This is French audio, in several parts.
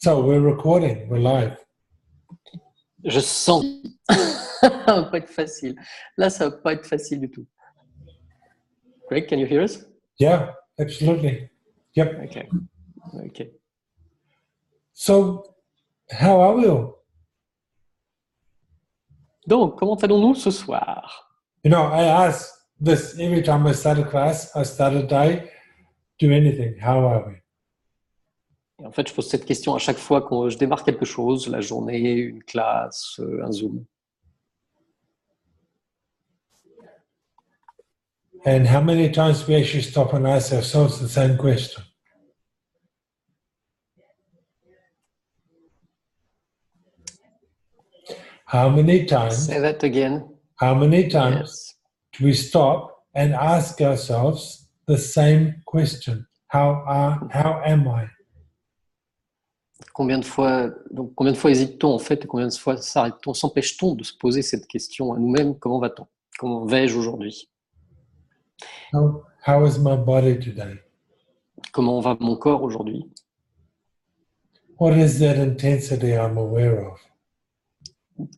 So we're recording, we're live. Je sens ça va pas être facile. Là, ça va pas être facile du tout. Greg, can you hear us? Yeah, absolutely. Yep. Okay. So, how are we all? Donc, comment allons-nous ce soir? You know, I ask this every time I start a class, I start a day, do anything. How are we? Et en fait, je pose cette question à chaque fois que je démarre quelque chose, la journée, une classe, un Zoom. And how many times we actually stop and ask ourselves the same question? How many times? Say that again. How many times Yes. do we stop and ask ourselves the same question? How am I? Combien de fois hésite-t-on en fait et combien de fois s'empêche-t-on de se poser cette question à nous-mêmes? Comment va-t-on? Comment vais-je aujourd'hui? How is my body today? Comment va mon corps aujourd'hui? What is that intensity I'm aware of?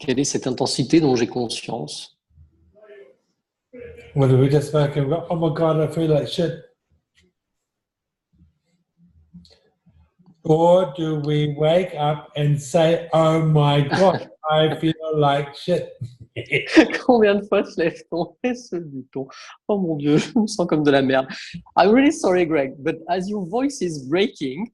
Quelle est cette intensité dont j'ai conscience? Whether we just wake up and go, oh my God, I feel like shit. Or do we wake up and say, oh my God, I feel like shit. Combien de fois se lève-t-on et se dit-on, oh mon Dieu, je me sens comme de la merde. I'm really sorry, Greg, but as your voice is breaking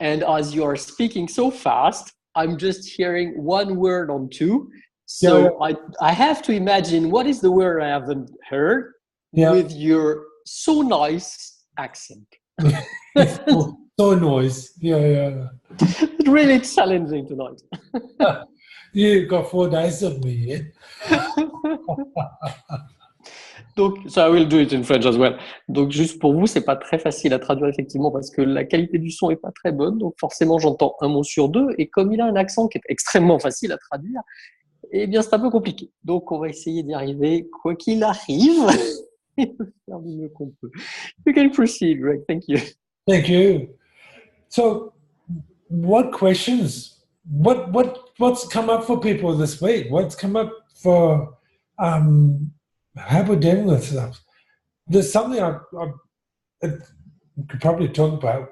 and as you are speaking so fast, I'm just hearing one word on two. So Yeah. I have to imagine what is the word I haven't heard with your so nice accent. So noise. Yeah. It's really challenging tonight. You've got 4 days of me, yeah? Donc, so I will do it in French as well. Donc, juste pour vous, c'est pas très facile à traduire effectivement parce que la qualité du son est pas très bonne. Donc, forcément, j'entends un mot sur deux. Et comme il a un accent qui est extrêmement facile à traduire, eh bien, c'est un peu compliqué. Donc, on va essayer d'y arriver, quoi qu'il arrive, et de faire du mieux qu'on peut. You can proceed, Greg. Thank you. Thank you. So, what questions? What's come up for people this week? What's come up for how we're dealing with stuff? There's something I could probably talk about.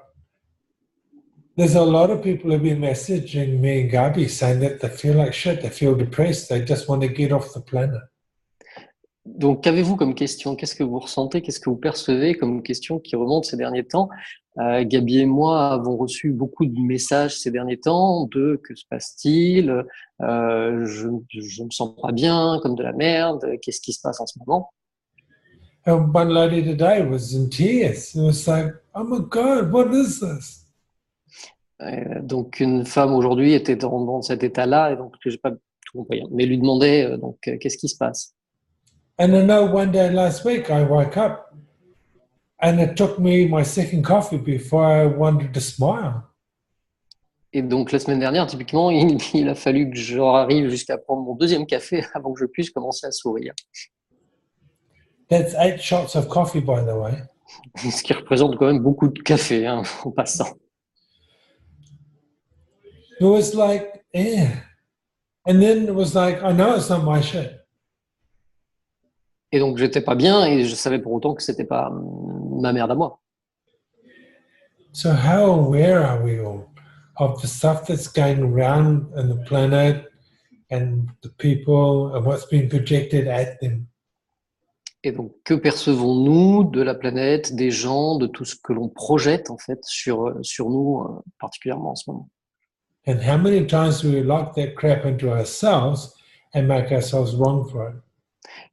There's a lot of people who've been messaging me and Gabi saying that they feel like shit, they feel depressed, they just want to get off the planet. Donc, qu'avez-vous comme question? Qu'est-ce que vous ressentez? Qu'est-ce que vous percevez comme question qui remonte ces derniers temps? Gabi et moi avons reçu beaucoup de messages ces derniers temps de que se passe-t-il? Je me sens pas bien, comme de la merde. Qu'est-ce qui se passe en ce moment? And one lady today was in tears. It was like, oh my God, what is this? Donc, une femme aujourd'hui était dans cet état-là, et donc j'ai pas tout compris, mais lui demandait qu'est-ce qui se passe? And I know one day last week I woke up and it took me my second coffee before I wanted to smile. Et donc la semaine dernière, typiquement, il a fallu que j'arrive jusqu'à prendre mon deuxième café avant que je puisse commencer à sourire. That's 8 shots of coffee, by the way. Ce qui représente quand même beaucoup de café, hein, en passant. It was like, yeah. And then it was like, I know it's not my shit. Et donc j'étais pas bien et je savais pour autant que c'était pas ma merde à moi. So how aware are we all of the stuff that's going around in the planet and the people and what's being projected at them? Et donc que percevons-nous de la planète, des gens, de tout ce que l'on projette en fait sur nous, particulièrement en ce moment? And how many times do we lock that crap into ourselves and make ourselves wrong for it?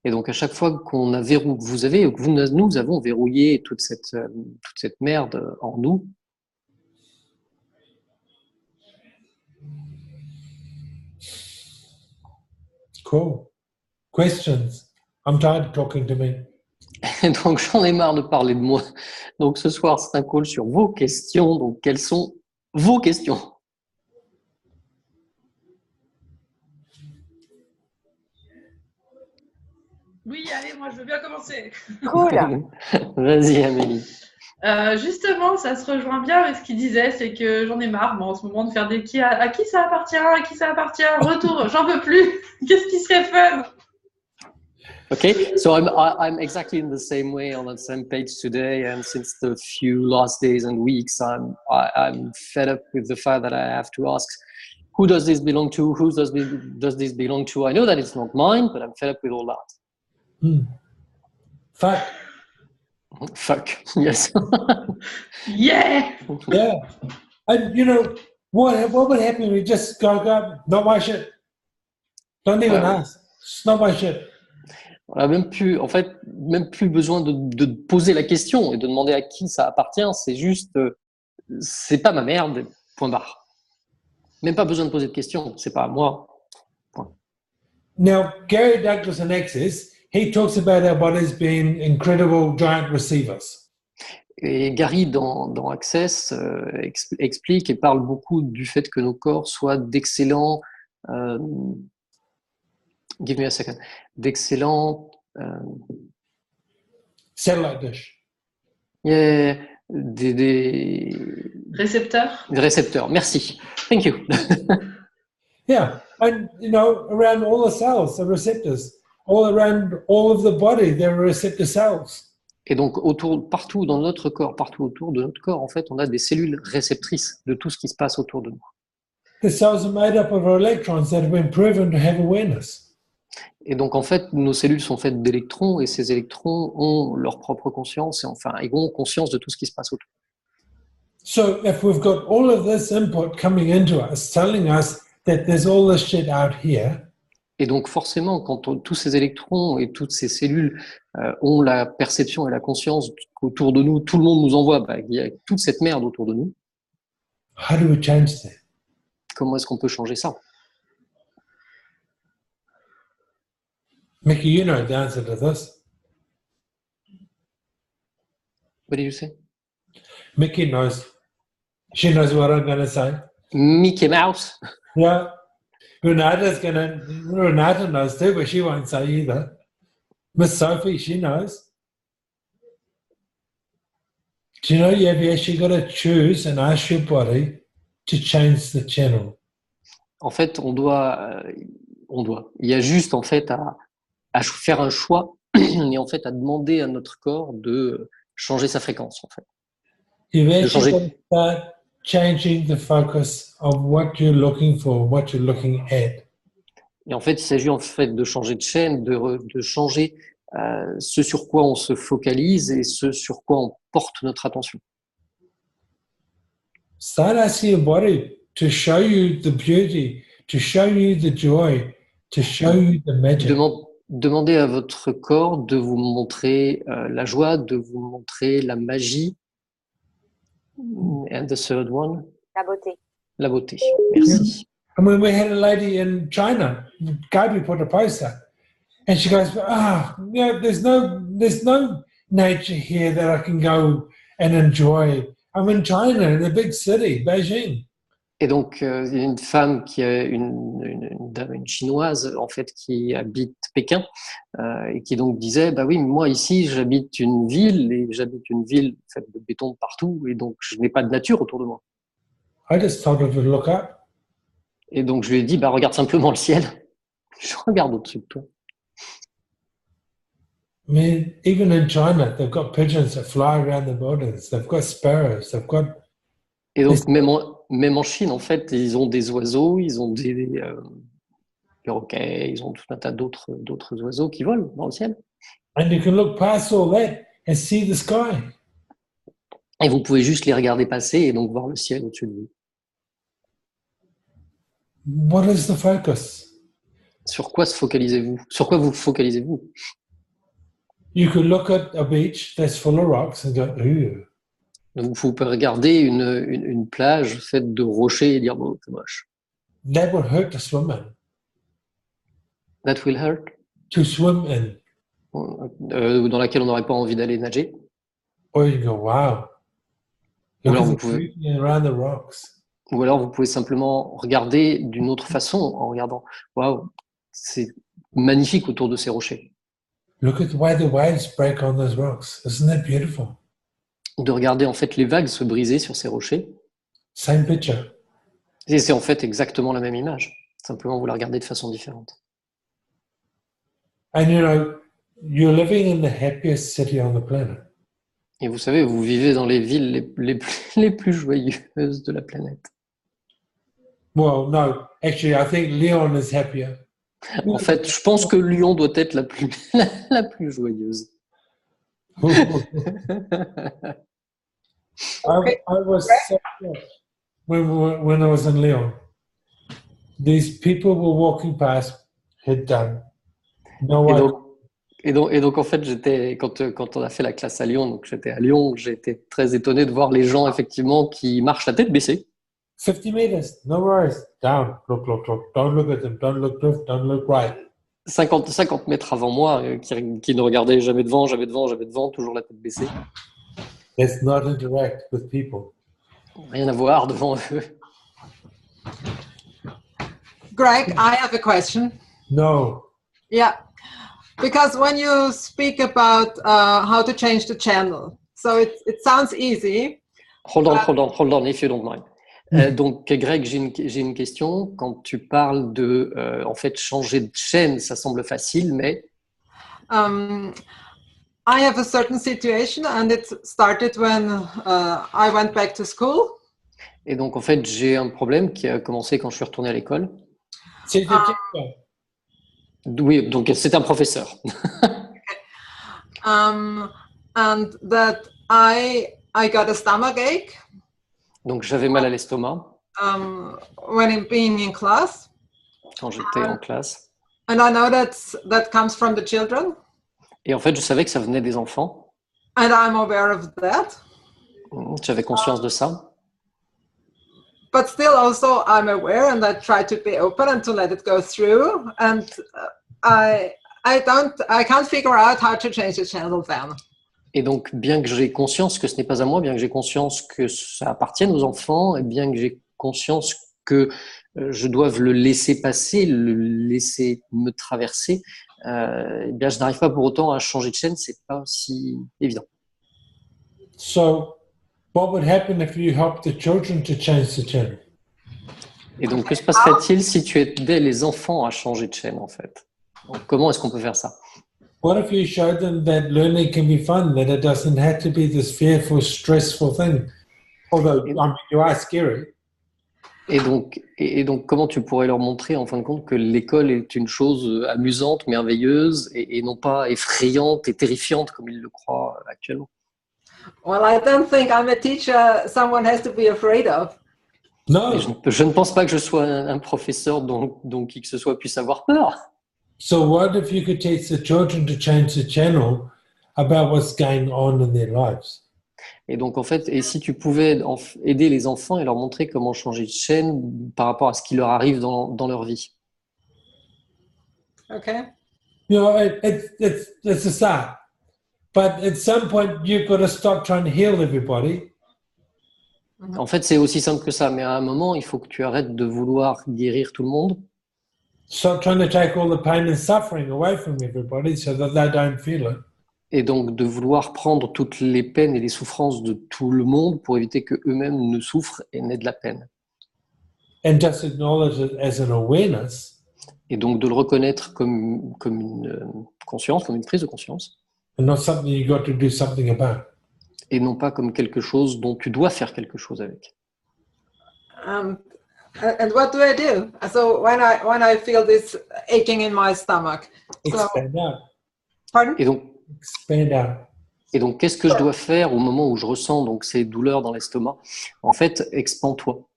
Et donc à chaque fois qu'on a nous avons verrouillé toute cette merde en nous. Cool. Questions? I'm tired of talking to me. Et donc j'en ai marre de parler de moi. Donc ce soir c'est un call sur vos questions. Donc quelles sont vos questions? Oui, allez, moi je veux bien commencer. Cool. Vas-y Amélie. Justement, ça se rejoint bien avec ce qu'il disait, c'est que j'en ai marre, moi, en ce moment, de faire des à qui ça appartient, à qui ça appartient, retour, j'en peux plus. Qu'est-ce qui serait fun? Okay, so I'm exactly in the same way on the same page today, and since the few last days and weeks, I'm fed up with the fact that I have to ask, who does this belong to? Who does this belong to? I know that it's not mine, but I'm fed up with all that. Fuck. Fuck. Yes. Yeah. Yeah. And you know what would happen if we just go, not my shit. Don't even ask. It's not my shit. On a même plus, en fait, même plus besoin de poser la question et de demander à qui ça appartient. C'est juste, c'est pas ma merde. Point barre. Même pas besoin de poser de questions. C'est pas à moi. Point. Now, Gary Douglas in Access, he talks about our bodies being incredible giant receivers. Et Gary, dans Access, explique et parle beaucoup du fait que nos corps soient d'excellents. Give me a second. D'excellents. Satellite dish. Yeah, des récepteurs. Merci. Thank you. Yeah, and you know, around all the cells, the receptors, all around all of the body, there are receptor cells. Et donc, partout dans notre corps, partout autour de notre corps, en fait, on a des cellules réceptrices de tout ce qui se passe autour de nous. The cells are made up of electrons that have been proven to have awareness. Et donc, en fait, nos cellules sont faites d'électrons et ces électrons ont leur propre conscience et enfin, ils ont conscience de tout ce qui se passe autour. So if we've got all of this input coming into us, telling us that there's all this shit out here. Et donc, forcément, quand tous ces électrons et toutes ces cellules ont la perception et la conscience qu'autour de nous, tout le monde nous envoie, il y a toute cette merde autour de nous. How do we change that? Comment est-ce qu'on peut changer ça? Mickey, you know the answer to this. What did you say? Mickey knows. She knows what I'm going to say. Mickey Mouse. Yeah. Renata knows too, but she won't say either. Miss Sophie, she knows. Do you know you've actually got to choose and ask your body to change the channel? En fait, on doit. Il y a juste en fait à faire un choix et en fait à demander à notre corps de changer sa fréquence en fait. You've actually got to start changing the focus of what you're looking for, what you're looking at. Et en fait, il s'agit en fait de changer de chaîne, de changer ce sur quoi on se focalise et ce sur quoi on porte notre attention. Start asking your body to show you the beauty, to show you the joy, to show you the magic. Demandez à votre corps de vous montrer la joie, de vous montrer la magie. And the third one? La beauté. La beauté. Merci. And when we had a lady in China, Gabi put a poster, and she goes, there's no nature here that I can go and enjoy. I'm in China, in a big city, Beijing. Et donc, il y a une femme qui est une chinoise en fait qui habite Pékin et qui donc disait bah oui, moi ici j'habite une ville faite de béton partout et donc je n'ai pas de nature autour de moi. I just told her to look up. Et donc je lui ai dit bah regarde simplement le ciel. Je regarde au-dessus de toi. I mean, even in China, they've got pigeons that fly around the buildings. They've got sparrows. They've got. Et donc même en Chine, en fait, ils ont des oiseaux, ils ont des perroquets, ils ont tout un tas d'autres oiseaux qui volent dans le ciel. And you can look past all that and see the sky. Et vous pouvez juste les regarder passer et donc voir le ciel au-dessus de vous. What is the focus? Sur quoi focalisez-vous? Sur quoi vous focalisez-vous? You could look at a beach that's full of rocks and go, ooh. Donc, vous pouvez regarder une plage faite de rochers et dire bon, c'est moche. That would hurt to swim in. That will hurt. To swim in. Dans laquelle on n'aurait pas envie d'aller nager. Or you go, wow. Look at the beauty around the rocks. Ou alors vous pouvez simplement regarder d'une autre façon en regardant. Waouh, c'est magnifique autour de ces rochers. Look at the way the waves break on those rocks. Isn't that beautiful? de regarder en fait les vagues se briser sur ces rochers. Same picture. Et c'est en fait exactement la même image. Simplement, vous la regardez de façon différente. And you know, you're living in the happiest city on the planet. Et vous savez, vous vivez dans les villes les plus joyeuses de la planète. Well, no, actually, I think Lyon is happier. En fait, je pense que Lyon doit être la plus, la plus joyeuse. I was so shocked when I was in Lyon. These people were walking past, head down. No Et one. donc, en fait, quand on a fait la classe à Lyon, donc j'étais à Lyon, j'ai été très étonné de voir les gens effectivement qui marchent la tête baissée. 50 meters, no worries. Down, look. Don't look at them. Don't look left, don't look right. 50 mètres avant moi, qui ne regardaient jamais devant, toujours la tête baissée. Let's not interact with people. Rien à voir devant eux. Greg, I have a question. No. Yeah, because when you speak about how to change the channel, so it sounds easy. Hold on, if you don't mind. Donc, Greg, j'ai une question. Quand tu parles de, en fait, changer de chaîne, ça semble facile, mais... I have a certain situation and it started when I went back to school. Et donc, en fait, j'ai un problème qui a commencé quand je suis retourné à l'école. C'est Oui, donc c'est un professeur. And that I got a stomach ache. Donc, j'avais mal à l'estomac When being in class. quand j'étais en classe. And I know that comes from the children. Et en fait, je savais que ça venait des enfants. And I'm aware of that. J'avais conscience de ça. But still also I'm aware and I try to be open and to let it go through. And I can't figure out how to change the channel then. Et donc, bien que j'ai conscience que ce n'est pas à moi, bien que j'ai conscience que ça appartienne aux enfants, et bien que j'ai conscience que je doive le laisser passer, le laisser me traverser, eh bien, je n'arrive pas pour autant à changer de chaîne, c'est pas aussi évident. So, what would happen if you helped the children to change the channel? Et donc, que se passerait-il si tu aidais les enfants à changer de chaîne, en fait? Donc, comment est-ce qu'on peut faire ça? What if you showed them that learning can be fun, that it doesn't have to be this fearful, stressful thing? Although, I mean, you are scary. Et donc, comment tu pourrais leur montrer, en fin de compte, que l'école est une chose amusante, merveilleuse, et non pas effrayante et terrifiante, comme ils le croient actuellement? Well, I don't think I'm a teacher someone has to be afraid of. No. Je ne pense pas que je sois un professeur dont qui que ce soit puisse avoir peur. So what if you could teach the children to change the channel about what's going on in their lives? Et donc, en fait, et si tu pouvais aider les enfants et leur montrer comment changer de chaîne par rapport à ce qui leur arrive dans leur vie. Okay. You know, it's a start. But at some point, you've got to stop trying to heal everybody. En fait, c'est aussi simple que ça. Mais à un moment, il faut que tu arrêtes de vouloir guérir tout le monde. Stop trying to take all the pain and suffering away from everybody so that they don't feel it. Et donc, de vouloir prendre toutes les peines et les souffrances de tout le monde pour éviter qu'eux-mêmes ne souffrent et n'aient de la peine. And just acknowledge it as an awareness. Et donc, de le reconnaître comme une conscience, comme une prise de conscience. And not something you got to do something about. Et non pas comme quelque chose dont tu dois faire quelque chose avec. And what do I do? So when I feel this aching in my stomach. Expand out. Pardon? Expand out. Et donc, qu'est-ce que je dois faire au moment où je ressens donc ces douleurs dans l'estomac? En fait, expand-toi.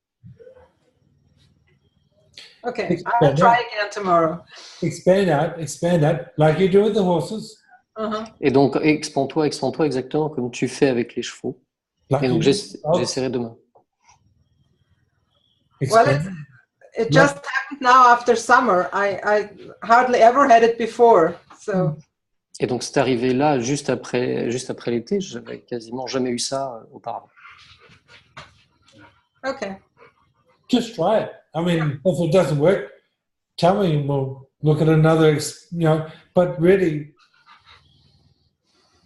Okay, I'll try again tomorrow. Expand out, like you do with the horses. Et donc, expand-toi exactement comme tu fais avec les chevaux. Like Et donc, you do with dogs. j'essaierai demain. Well, Expand. it just happened now after summer. I hardly ever had it before. So. Et donc, c'est arrivé là, juste après l'été. J'avais quasiment jamais eu ça auparavant. Okay. Just try it. I mean, if it doesn't work, tell me and we'll look at another, but really,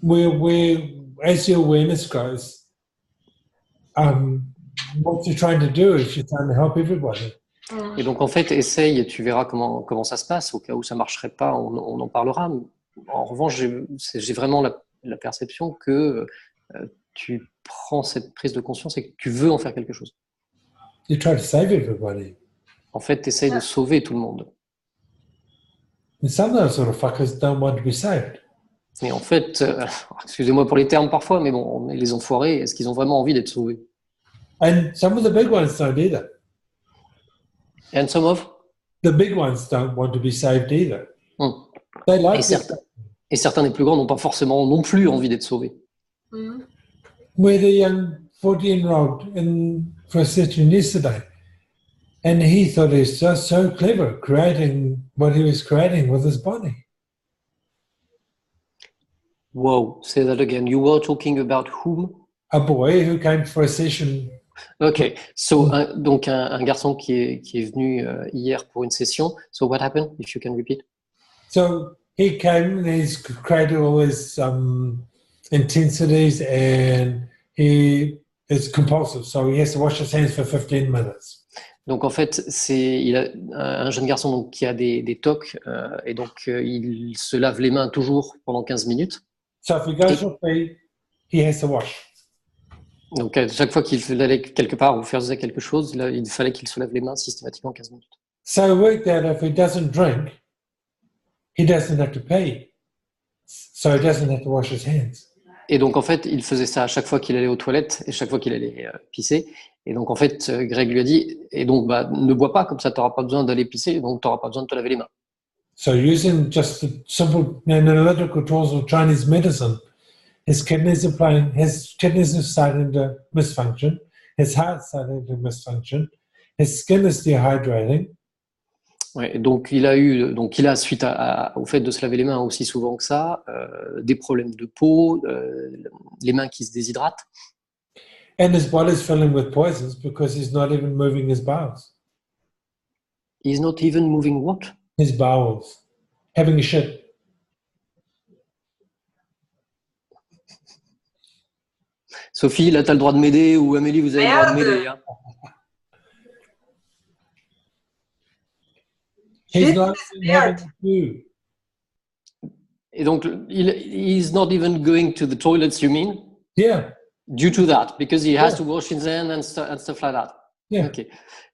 where as your awareness grows, what you're trying to do is you're trying to help everybody. Et donc, en fait, essaye et tu verras comment ça se passe. Au cas où ça ne marcherait pas, on en parlera. En revanche, j'ai vraiment la perception que tu prends cette prise de conscience et que tu veux en faire quelque chose. You try to save everybody. En fait, tu essayes de sauver tout le monde. And some of those sort of fuckers don't want to be saved. Et en fait, excusez-moi pour les termes parfois, mais bon, les enfoirés, est-ce qu'ils ont vraiment envie d'être sauvés? And some of the big ones don't either. And some of? The big ones don't want to be saved either. Hmm. They like Et certains des plus grands n'ont pas forcément non plus envie d'être sauvés. We had a young 14-year-old for a session yesterday, and he thought he was just so clever creating what he was creating with his body. Wow, say that again. You were talking about whom? A boy who came for a session. Okay, so donc un garçon qui est venu hier pour une session. So what happened, if you can repeat? So he came and he's created all his intensities, and he is compulsive, so he has to wash his hands for 15 minutes. Donc en fait, il a un jeune garçon donc, qui a des TOC et donc il se lave les mains toujours pendant 15 minutes. So if he goes to pee, he has to wash. Donc à chaque fois qu'il allait quelque part ou faisait quelque chose, il fallait qu'il se lave les mains systématiquement 15 minutes. So it worked out if he doesn't drink, he doesn't have to pee. So he doesn't have to wash his hands. Et donc en fait, il faisait ça à chaque fois qu'il allait aux toilettes et chaque fois qu'il allait pisser. Et donc en fait, Greg lui a dit, et donc ne bois pas, comme ça tu n'auras pas besoin d'aller pisser, donc tu n'auras pas besoin de te laver les mains. So using just the simple analytical tools of Chinese medicine, his kidneys are starting to misfunction, his heart's starting to misfunction, his skin is dehydrating. Ouais, donc il a suite au fait de se laver les mains aussi souvent que ça, des problèmes de peau, les mains qui se déshydratent. And his body's filling with poisons because he's not even moving his bowels. He's not even moving what? His bowels. Having a shit. Sophie, là, tu as le droit de m'aider, ou Amélie, vous avez le droit de m'aider. Hein. He's not even having to do. Et donc, he's not even going to the toilets, you mean? Yeah. Due to that, because he has to wash his hands and stuff like that. Yeah. Okay.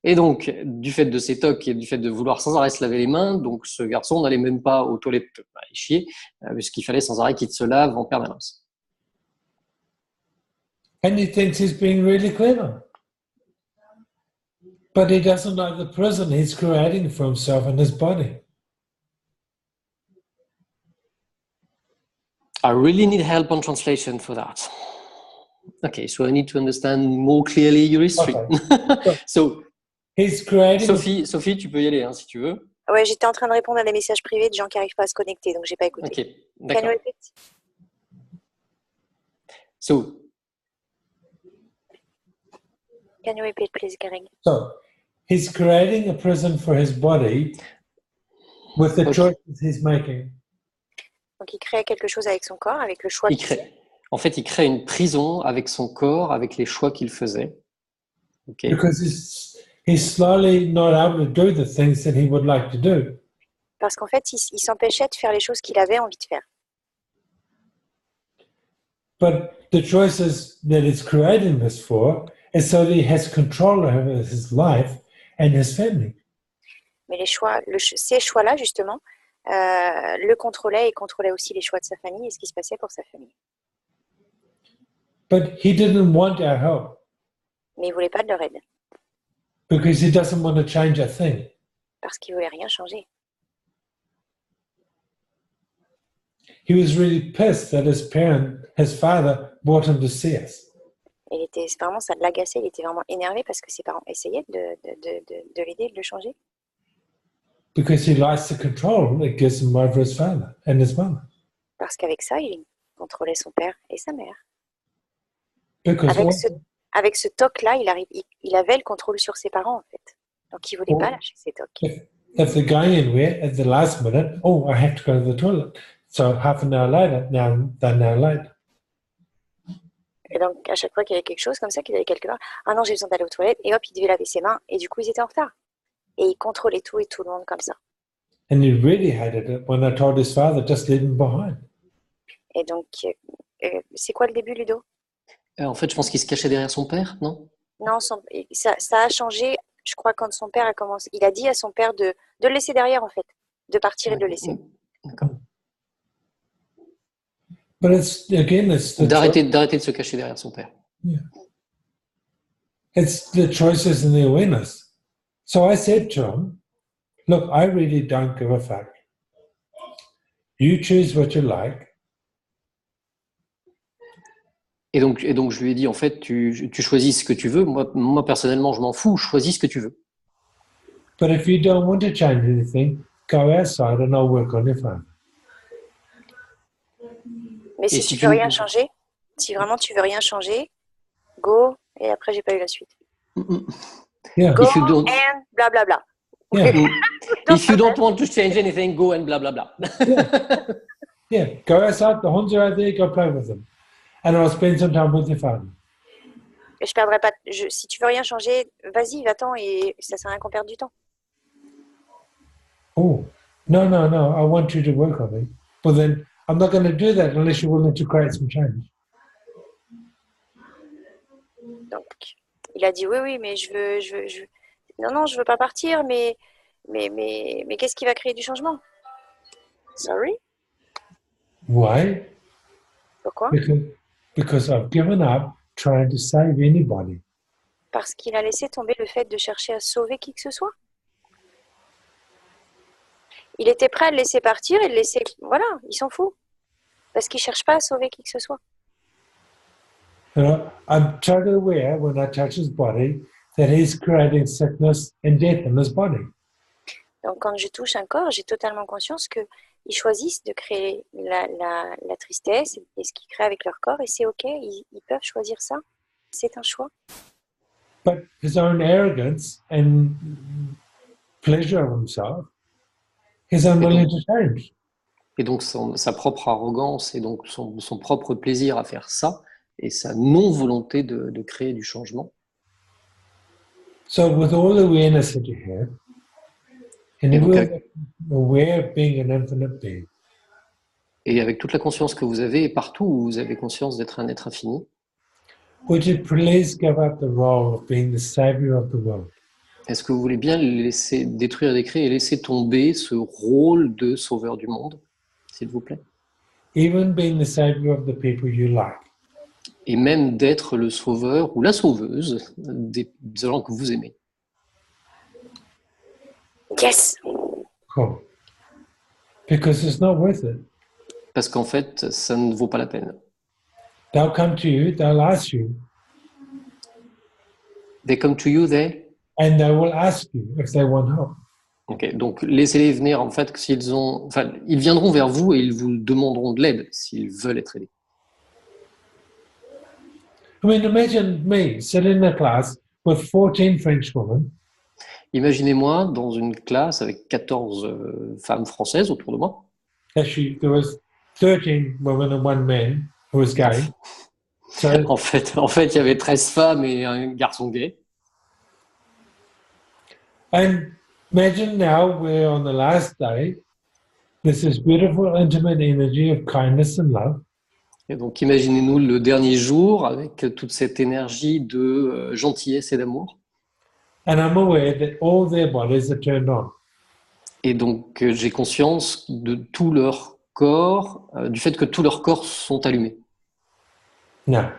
Et donc, du fait de ces tocs et du fait de vouloir sans arrêt se laver les mains, donc ce garçon n'allait même pas aux toilettes chier, puisqu'il fallait sans arrêt qu'il se lave en permanence. And he thinks he's being really clever. But he doesn't like the prison he's creating for himself and his body. I really need help on translation for that. Okay, so I need to understand more clearly your history. Okay. So, he's creating. Sophie, tu peux y aller hein, si tu veux. Ouais, j'étais en train de répondre à des messages privés de gens qui n'arrivent pas à se connecter, donc j'ai pas écouté. Ok, d'accord. Can you repeat? So, Can you repeat, please, Greg? So, he's creating a prison for his body with the choices he's making. Donc, il crée quelque chose avec son corps, avec le choix qu'il fait. En fait, il crée une prison avec son corps, avec les choix qu'il faisait. Okay. Because he's slowly not able to do the things that he would like to do. Parce qu'en fait, il s'empêchait de faire les choses qu'il avait envie de faire. But the choices that he's creating this for is so that he has control over his life and his family. Mais les choix, ces choix-là, justement, le contrôlaient et contrôlaient aussi les choix de sa famille et ce qui se passait pour sa famille. But he didn't want our help. Mais il ne voulait pas de leur aide. Because he doesn't want to change a thing. Parce qu'il ne voulait rien changer. He was really pissed that his father brought him to see us. Il était vraiment, ça l'agaçait, il était vraiment énervé parce que ses parents essayaient de l'aider, de le changer. Because he likes the control it gives him over his father and his mother. Parce qu'avec ça, il contrôlait son père et sa mère. Because avec ce toc-là, il avait le contrôle sur ses parents, en fait. Donc, il ne voulait pas lâcher ses tocs. If they're going anywhere at the last minute, oh, I have to go to the toilet. So half an hour later, they're now late. Et donc, à chaque fois qu'il y avait quelque chose comme ça, qu'il allait quelque part, ah non, j'ai besoin d'aller aux toilettes, et hop, il devait laver ses mains, et du coup, ils étaient en retard. Et il contrôlait tout et tout le monde comme ça. And he really hated it when I told his father, just leave him behind. Et donc, c'est quoi le début, Ludo? En fait, je pense qu'il se cachait derrière son père, non? Non, ça a changé, je crois, quand son père a commencé. Il a dit à son père de le laisser derrière, en fait, de partir et de le laisser. D'accord. But it's the D'arrêter de se cacher derrière son père. it's the choices and the awareness. So I said to him, look, I really don't give a fuck. You choose what you like. Et donc, je lui ai dit, en fait, tu choisis ce que tu veux. Moi, personnellement, je m'en fous. Choisis ce que tu veux. But if you don't want to change anything, go outside and I'll work on your phone. Mais si tu veux rien changer, si vraiment tu veux rien changer, go, et après, j'ai pas eu la suite. Yeah. Go If you don't- and blablabla. Yeah. If you don't want to change anything, go and blah, blah, blah. Yeah. Go outside, the horns are out there, go play with them. And I'll spend some time with your phone. Et je perdrai pas. Si tu veux rien changer, vas-y, va-t'en, et ça sert à rien qu'on perde du temps. Oh, no, I want you to work on it. Well, then I'm not going to do that unless you're willing to create some change. Donc, il a dit oui, mais je veux. Non, je veux pas partir, mais qu'est-ce qui va créer du changement? Sorry? Why? Pourquoi? Because I've given up trying to save anybody. Parce qu'il a laissé tomber le fait de chercher à sauver qui que ce soit. Il était prêt à le laisser partir et le laisser. Voilà, il s'en fout. Parce qu'il cherche pas à sauver qui que ce soit. You know, I'm totally aware when I touch his body that he's creating sickness and death in his body. Donc, quand je touche un corps, j'ai totalement conscience qu'ils choisissent de créer la tristesse et ce qu'ils créent avec leur corps, et c'est OK, ils peuvent choisir ça. C'est un choix. But his own arrogance and pleasure of himself, he's unwilling to change. Et donc, sa propre arrogance et donc son propre plaisir à faire ça et sa non-volonté de créer du changement. So with all the awareness that you have, and Et if donc, we're aware of being an infinite being, Et avec toute la conscience que vous avez, et partout où vous avez conscience d'être un être infini, would you please give up the role of being the savior of the world? est-ce que vous voulez bien laisser détruire et décréer et laisser tomber ce rôle de sauveur du monde, s'il vous plaît? Even being the savior of the people you like. Et même d'être le sauveur ou la sauveuse des gens que vous aimez. Yes! Cool. Because it's not worth it. Parce qu'en fait, ça ne vaut pas la peine. They'll come to you, they'll ask you, They come to you, and they will ask you if they want help. Ok, donc laissez-les venir en fait ils viendront vers vous et ils vous demanderont de l'aide s'ils veulent être aidés. I mean, imagine me sitting in a class with 14 French women, Imaginez-moi dans une classe avec 14 femmes françaises autour de moi. actually there was 13 women and one man who was gay. So, En fait, il y avait 13 femmes et un garçon gay. and imagine now we're on the last day, there's this beautiful intimate energy of kindness and love. Et donc imaginez-nous le dernier jour avec toute cette énergie de gentillesse et d'amour. And I'm aware that all their bodies are turned on. Et donc j'ai conscience de tout leur corps, du fait que tous leurs corps sont allumés. Now,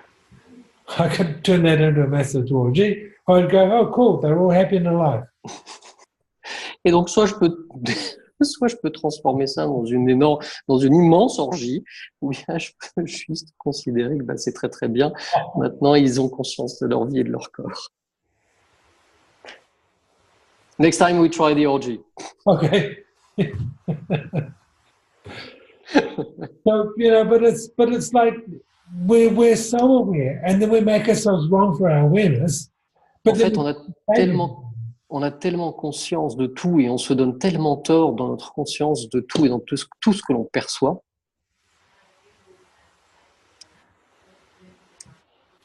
I could turn that into a massive orgy. I'd go, oh, cool, they're all happy and alive. Et donc soit je peux transformer ça dans une immense orgie, ou bien je peux juste considérer que c'est très très bien. Maintenant, ils ont conscience de leur vie et de leur corps. Next time we try the orgy. Okay. So, you know, but it's like we're so aware, and then we make ourselves wrong for our awareness. En But fait, then on a tellement conscience de tout et on se donne tellement tort dans notre conscience de tout et dans tout ce que l'on perçoit.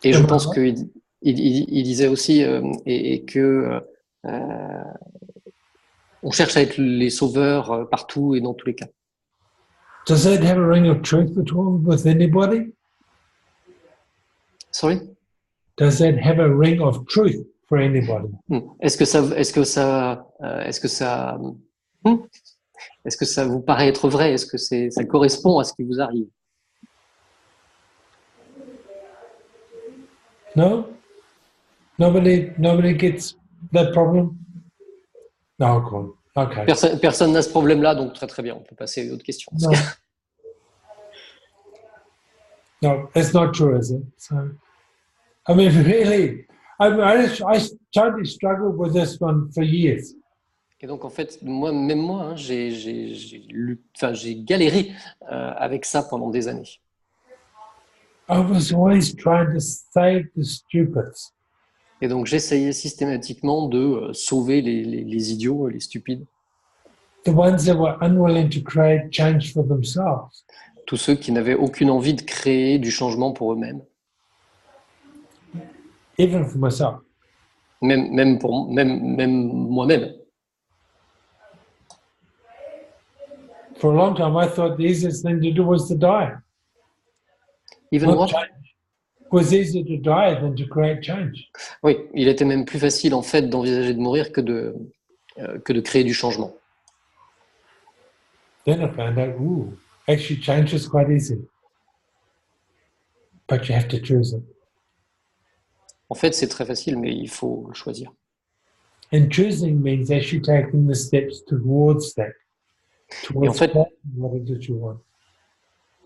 Et je Am I pense right? qu'il disait aussi et que on cherche à être les sauveurs partout et dans tous les cas. Does that have a ring of truth at all with anybody? Sorry? Does that have a ring of truth for anybody? Est-ce que ça vous paraît être vrai? Est-ce que ça correspond à ce qui vous arrive? No? Nobody gets that problem? No, cool. Okay. Personne n'a ce problème-là, donc très très bien. On peut passer à une autre question. No. No, it's not true, is it? So, I mean, really, I totally struggled with this one for years. Et donc en fait, même moi, hein, j'ai galéré avec ça pendant des années. I was always trying to save the stupids. Et donc j'essayais systématiquement de sauver les idiots, les stupides, The ones that were unwilling to create change for themselves. tous ceux qui n'avaient aucune envie de créer du changement pour eux-mêmes, Even for myself. même moi-même. For a long time, I thought the easiest thing to do was to die. Even Not what? change. It was easier to die than to create change. Oui, il était même plus facile en fait d'envisager de mourir que de créer du changement. Then I found out, actually change is quite easy. But you have to choose it. En fait, c'est très facile, mais il faut le choisir. And choosing means actually taking the steps towards that. Et en fait, what it is you want.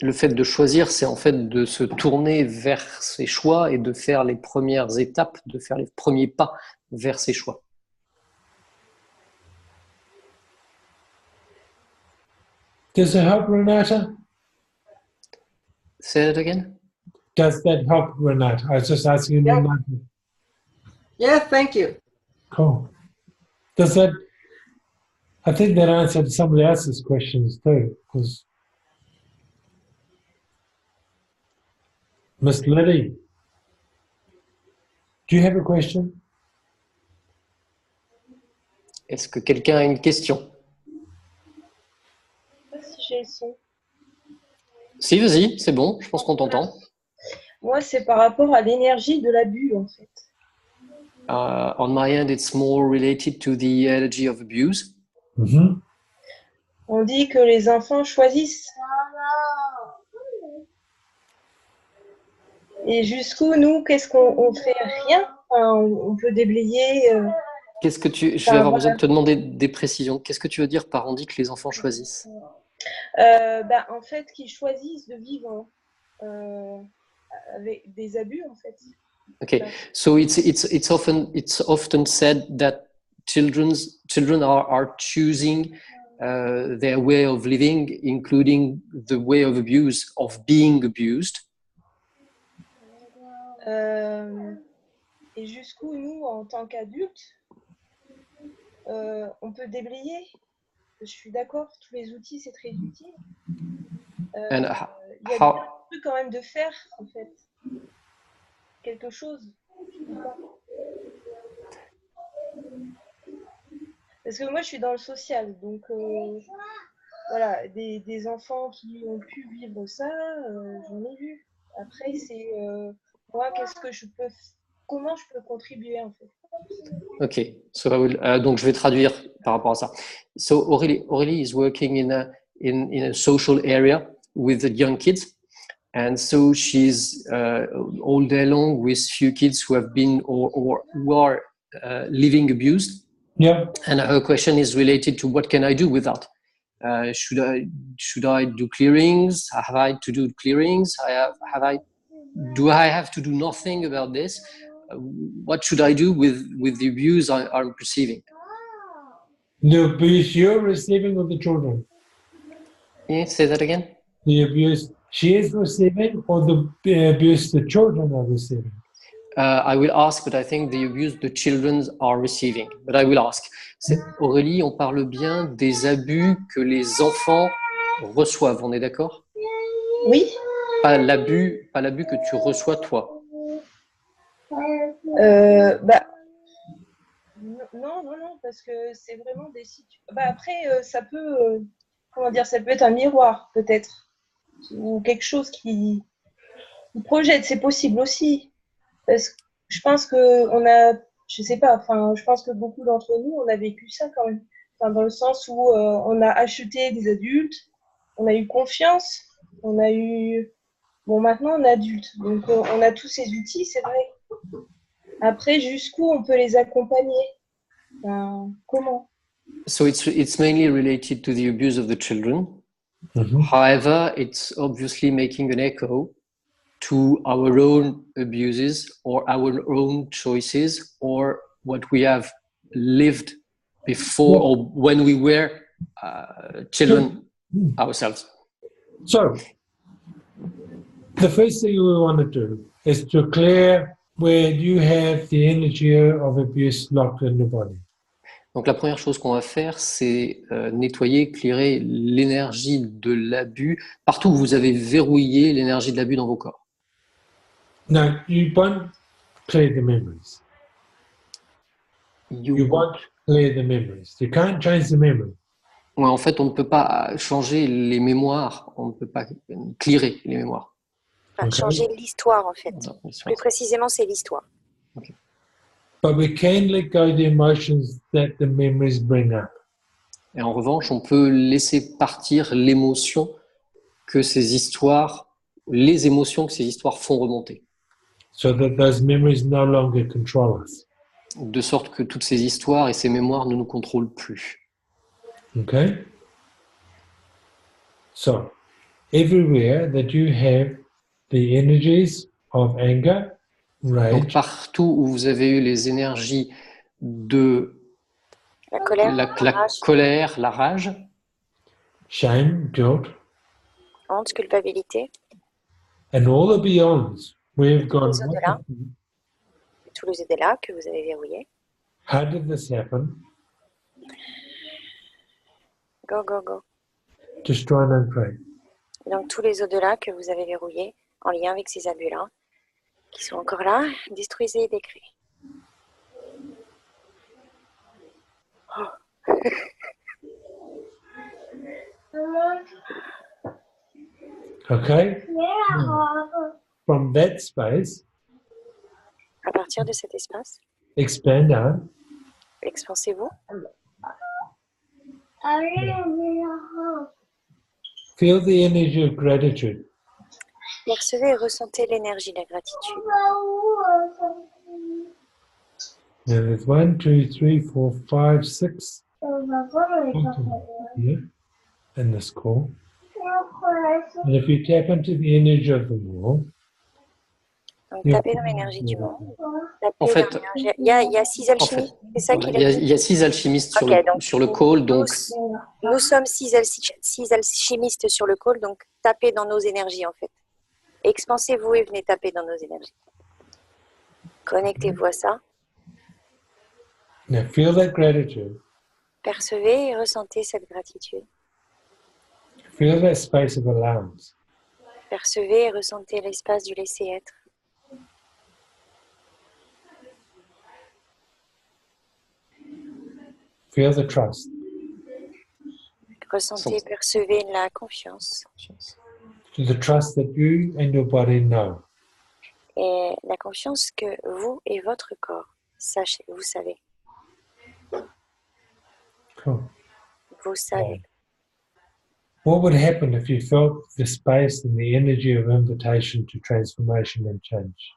le fait de choisir, c'est en fait de se tourner vers ses choix et de faire les premières étapes, de faire les premiers pas vers ses choix. Does it help, Renata? Say that again? Does that help, Renata? I was just asking Yeah. Renata. Yes, thank you. Cool. Does that? I think that answered somebody else's questions too, because Miss Liddy, do you have a question? Est-ce que quelqu'un a une question? Si j'ai le son. Si, vas-y, c'est bon, je pense qu'on t'entend. Moi, c'est par rapport à l'énergie de l'abus, en fait. On my end, it's more related to the energy of abuse. Mm-hmm. On dit que les enfants choisissent. Et jusqu'où, nous, qu'est-ce qu'on fait? Rien. Enfin, on peut déblayer. Qu'est-ce que je vais avoir besoin de te demander des précisions. Qu'est-ce que tu veux dire par on dit que les enfants choisissent? En fait, qu'ils choisissent de vivre avec des abus, en fait. Okay, so it's often said that children are choosing their way of living, including the way of abuse, of being abused. Et jusqu'où, nous, en tant qu'adultes, on peut déblayer. Je suis d'accord, tous les outils, c'est très utile. And Il y a bien un truc quand même de faire, en fait. Quelque chose. Parce que moi, je suis dans le social. Donc, voilà, des enfants qui ont pu vivre ça, j'en ai vu. Après, c'est moi, comment je peux contribuer, en fait. Ok, so donc je vais traduire par rapport à ça. So Aurélie is working in a social area with the young kids, and so she's all day long with few kids who have been or who are living abused. Yeah. And her question is related to what can I do with that? Should I do clearings? Have I to do clearings? Do I have to do nothing about this? What should I do with the abuse I'm perceiving? The abuse you're receiving of the children? Can you say that again? The abuse she is receiving or the abuse the children are receiving? I will ask, but I think the abuse the children are receiving. But I will ask. Aurélie, on parle bien des abus que les enfants reçoivent, on est d'accord? Oui. Pas l'abus que tu reçois toi. Bah, non, parce que c'est vraiment des situations. Bah, après, ça peut, comment dire, ça peut être un miroir, peut-être, ou quelque chose qui projette, c'est possible aussi. Parce que je pense que on a, je sais pas, enfin, je pense que beaucoup d'entre nous, on a vécu ça quand même. Enfin, dans le sens où on a acheté des adultes, on a eu confiance, on a eu. Bon, maintenant, on est adulte, donc on a tous ces outils, c'est vrai. Après, jusqu'où on peut les accompagner? Enfin, comment? So it's mainly related to the abuse of the children. However, it's obviously making an echo to our own abuses or our own choices or what we have lived before or when we were children ourselves. So, the first thing we want to do is to clear where you have the energy of abuse locked in the body. Donc la première chose qu'on va faire, c'est nettoyer, éclairer l'énergie de l'abus partout où vous avez verrouillé l'énergie de l'abus dans vos corps. No, you won't clear the memories. You won't clear the memories. You can't change the memory. Ouais, en fait, on ne peut pas changer les mémoires, on ne peut pas clearer les mémoires. Enfin, changer l'histoire, en fait. Non, Plus précisément, c'est l'histoire. Okay. But we can let go the emotions that the memories bring up. Et en revanche, on peut laisser partir l'émotion que ces histoires, les émotions que ces histoires font remonter. So that those memories no longer control us. De sorte que toutes ces histoires et ces mémoires ne nous contrôlent plus. Okay? So, everywhere that you have the energies of anger, rage, Donc partout où vous avez eu les énergies de La colère, colère, la rage, shame, guilt, honte, culpabilité, and all the beyonds, we've gone, les au-delà, tous les au-delà que vous avez verrouillés. how did this happen? Go, go, go. Destroy and uncreate. Donc tous les au-delà que vous avez verrouillés en lien avec ces abus-là, qui sont encore là, détruisez et décréez. Oh. Okay? From that space, À partir de cet espace, expand out. expansez-vous. Feel the energy of gratitude. Percevez et ressentez l'énergie de la gratitude. Now there's 1, 2, 3, 4, 5, 6 here in this call. And if you tap into the energy of the wall, Donc tapez dans l'énergie du monde. En fait, il y a 6 alchimistes, c'est ça qu'il a dit. Il y a 6 alchimistes Ok, sur le call, donc Nous sommes 6 alchimistes sur le call, donc tapez dans nos énergies en fait. Expansez-vous et venez taper dans nos énergies. Connectez-vous à ça. now feel that gratitude. Percevez et ressentez cette gratitude. Feel that space of allowance. Percevez et ressentez l'espace du laisser-être. Feel the trust. Ressentez, percevez la confiance. The trust that you and your body know. Et la confiance que vous et votre corps, vous savez. Cool. Vous savez. What would happen if you felt the space and the energy of invitation to transformation and change?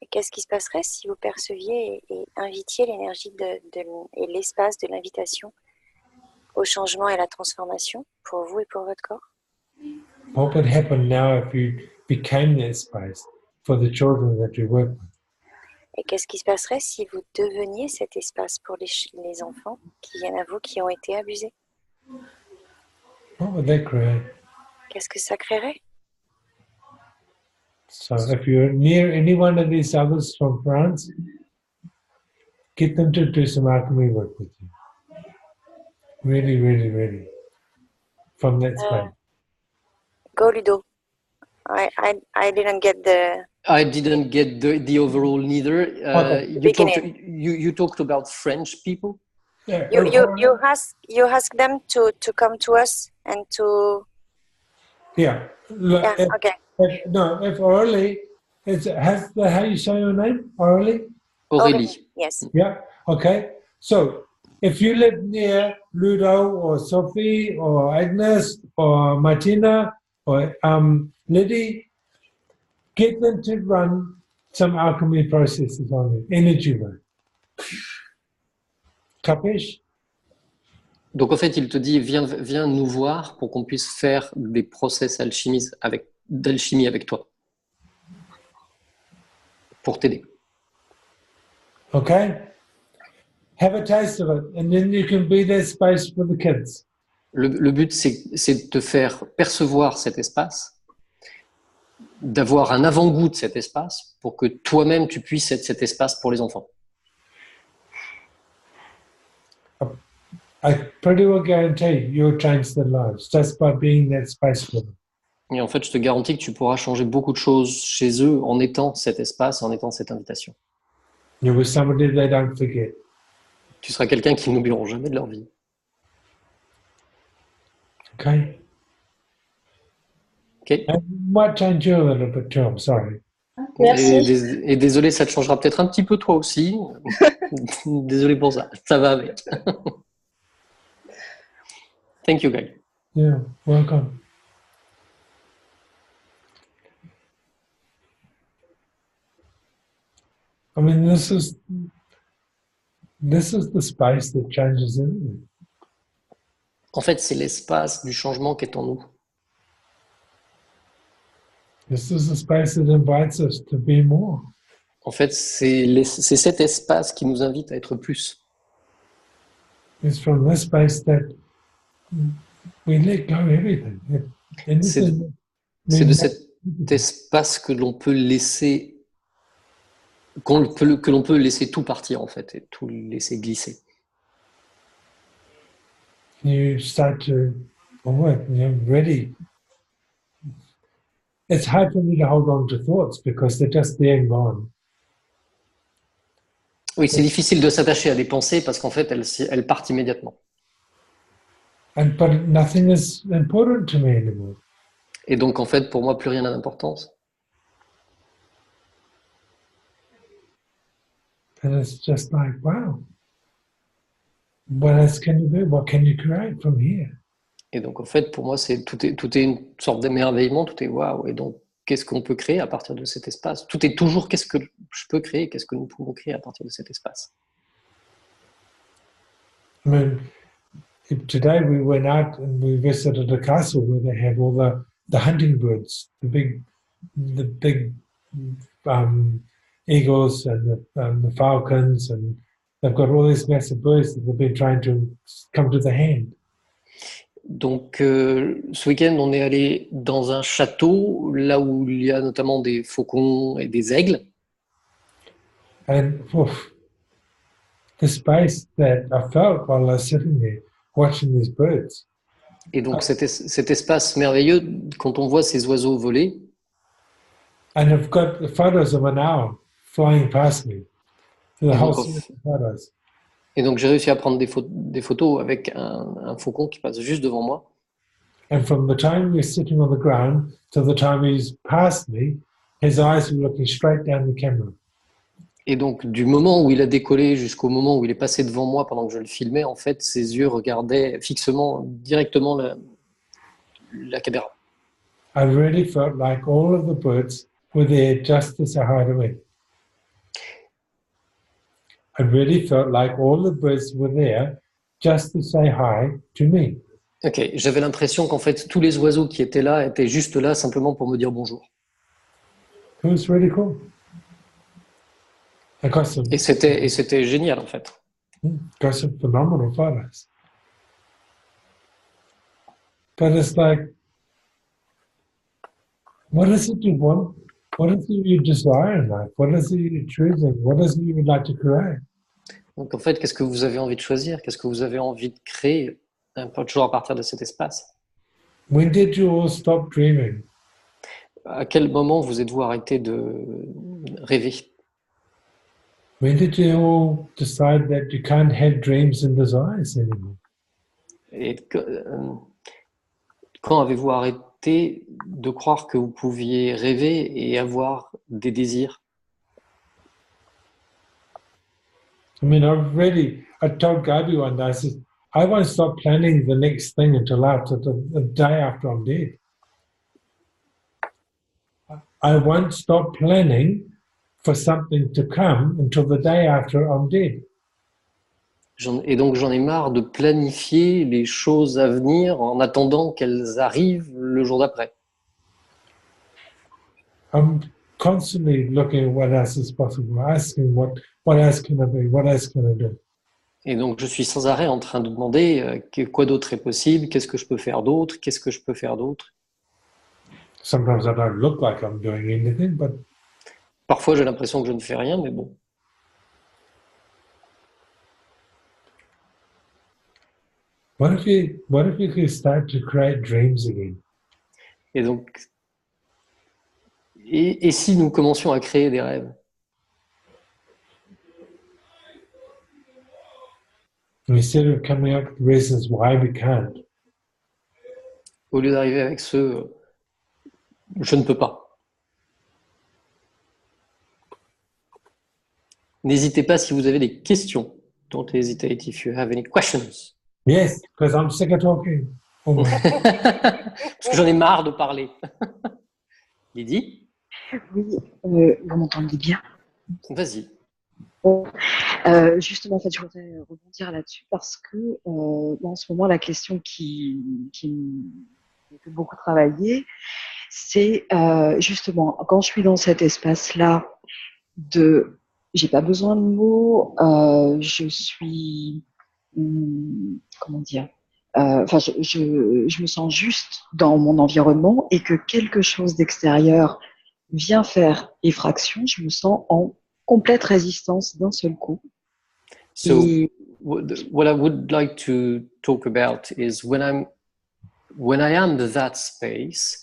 Et qu'est-ce qui se passerait si vous perceviez et invitiez l'énergie et l'espace de l'invitation au changement et à la transformation pour vous et pour votre corps? What would happen now if you became that space for the children that you work with? Et qu'est-ce qui se passerait si vous deveniez cet espace pour les enfants qui viennent à vous, qui ont été abusés? What would that create? Qu'est-ce que ça créerait? So if you're near any one of these others from France, get them to do some alchemy work with you. Really, really, really. From that space. Go Ludo. I didn't get the I didn't get the overall neither. Okay. You talked about French people. Yeah. You ask them to come to us and to Yeah. Look, yeah, okay. if Aurélie, how you say your name? Aurélie? Aurélie. Yes. Yeah. Okay. So if you live near Ludo or Sophie or Agnes or Martina or Liddy, get them to run some alchemy processes on you, energy run. Capiche? Donc en fait, il te dit viens nous voir pour qu'on puisse faire des process d'alchimie avec toi pour t'aider. Okay? Have a taste of it, and then you can be that space for the kids. Le but, c'est de te faire percevoir cet espace, d'avoir un avant-goût de cet espace pour que toi-même, tu puisses être cet espace pour les enfants. I pretty well guarantee you'll change their lives just by being that space for them. Et en fait, je te garantis que tu pourras changer beaucoup de choses chez eux en étant cet espace, en étant cette invitation. You'll be somebody they don't forget. Tu seras quelqu'un qu'ils n'oublieront jamais de leur vie. Okay? Okay. And it might change you a little bit too, I'm sorry. Merci. Et désolé, ça te changera peut-être un petit peu toi aussi. Désolé pour ça. Ça va avec. Thank you, Guy. Yeah, welcome. I mean, this is the space that changes everything. En fait, c'est l'espace du changement qui est en nous. This is the space that invites us to be more. En fait, c'est cet espace qui nous invite à être plus. It's from this space that we let go everything. C'est de cet espace que l'on peut laisser, que l'on peut laisser tout partir en fait, et tout laisser glisser. You start to, you're ready. It's hard for me to hold on to thoughts because they're just there and gone. Oui, c'est difficile de s'attacher à des pensées parce qu'en fait, elles partent immédiatement. But nothing is important to me anymore. Et donc, en fait, pour moi, plus rien n'a d'importance. And it's just like, wow. What else can you do? What can you create from here? Et donc, en fait, pour moi, tout est une sorte d'émerveillement, tout est waouh. Et donc, qu'est-ce qu'on peut créer à partir de cet espace? Tout est toujours qu'est-ce que je peux créer, qu'est-ce que nous pouvons créer à partir de cet espace. I mean, today we went out and we visited a castle where they have all the hunting birds, the big eagles and the falcons, and they've got all these massive birds that they've been trying to come to the hand. Donc, ce week-end, on est allé dans un château, là où il y a notamment des faucons et des aigles. And the space that I felt while I was sitting there watching these birds. Et donc, cet espace merveilleux, quand on voit ces oiseaux voler. And I've got the photos of an owl flying past me. The whole series of photos. Et donc, j'ai réussi à prendre des photos avec un faucon qui passe juste devant moi. And from the time we're sitting on the ground to the time he's past me, his eyes were looking straight down the camera. Et donc, du moment où il a décollé jusqu'au moment où il est passé devant moi pendant que je le filmais, en fait, ses yeux regardaient fixement, directement la caméra. I really felt like all of the birds were there just to say hi to me. I really felt like all the birds were there just to say hi to me. Ok, j'avais l'impression qu'en fait, tous les oiseaux qui étaient là étaient juste là simplement pour me dire bonjour. It was really cool. I got some, Et c'était génial, en fait. got some phenomenal photos. But it's like, what is it you want? What is it you desire in life? What is it you're choosing? What is it you would like to create? Donc, en fait, qu'est-ce que vous avez envie de choisir? Qu'est-ce que vous avez envie de créer? Toujours à partir de cet espace. When did you all stop dreaming? À quel moment vous êtes-vous arrêté de rêver? When did you all decide that you can't have dreams and desires anymore? Et quand avez-vous arrêté de croire que vous pouviez rêver et avoir des désirs? I mean, I told Gabi one day, I said, I won't stop planning the next thing until after the day after I'm dead. I won't stop planning for something to come until the day after I'm dead. Et donc j'en ai marre de planifier les choses à venir en attendant qu'elles arrivent le jour d'après. I'm constantly looking at what else is possible, asking what else can I be, what else can I do? Et donc je suis sans arrêt en train de demander quoi d'autre est possible, qu'est-ce que je peux faire d'autre, qu'est-ce que je peux faire d'autre. Sometimes I don't look like I'm doing anything, but Parfois j'ai l'impression que je ne fais rien, mais bon. what if you could start to create dreams again? Et donc, et si nous commencions à créer des rêves? Instead of coming up with reasons why we can't, Au lieu d'arriver avec je ne peux pas. N'hésitez pas si vous avez des questions. Don't hesitate if you have any questions. yes, because I'm sick of talking. Oh, Parce que j'en ai marre de parler. Lydie, Oui, vous m'entendez bien. vas-y. Bon, justement, en fait, je voudrais rebondir là-dessus parce que en ce moment, la question qui me fait beaucoup travailler, c'est justement quand je suis dans cet espace-là j'ai pas besoin de mots, je suis, comment dire, enfin, je me sens juste dans mon environnement et que quelque chose d'extérieur vient faire effraction, je me sens en complète résistance d'un seul coup. So, Et what I would like to talk about is when I am that space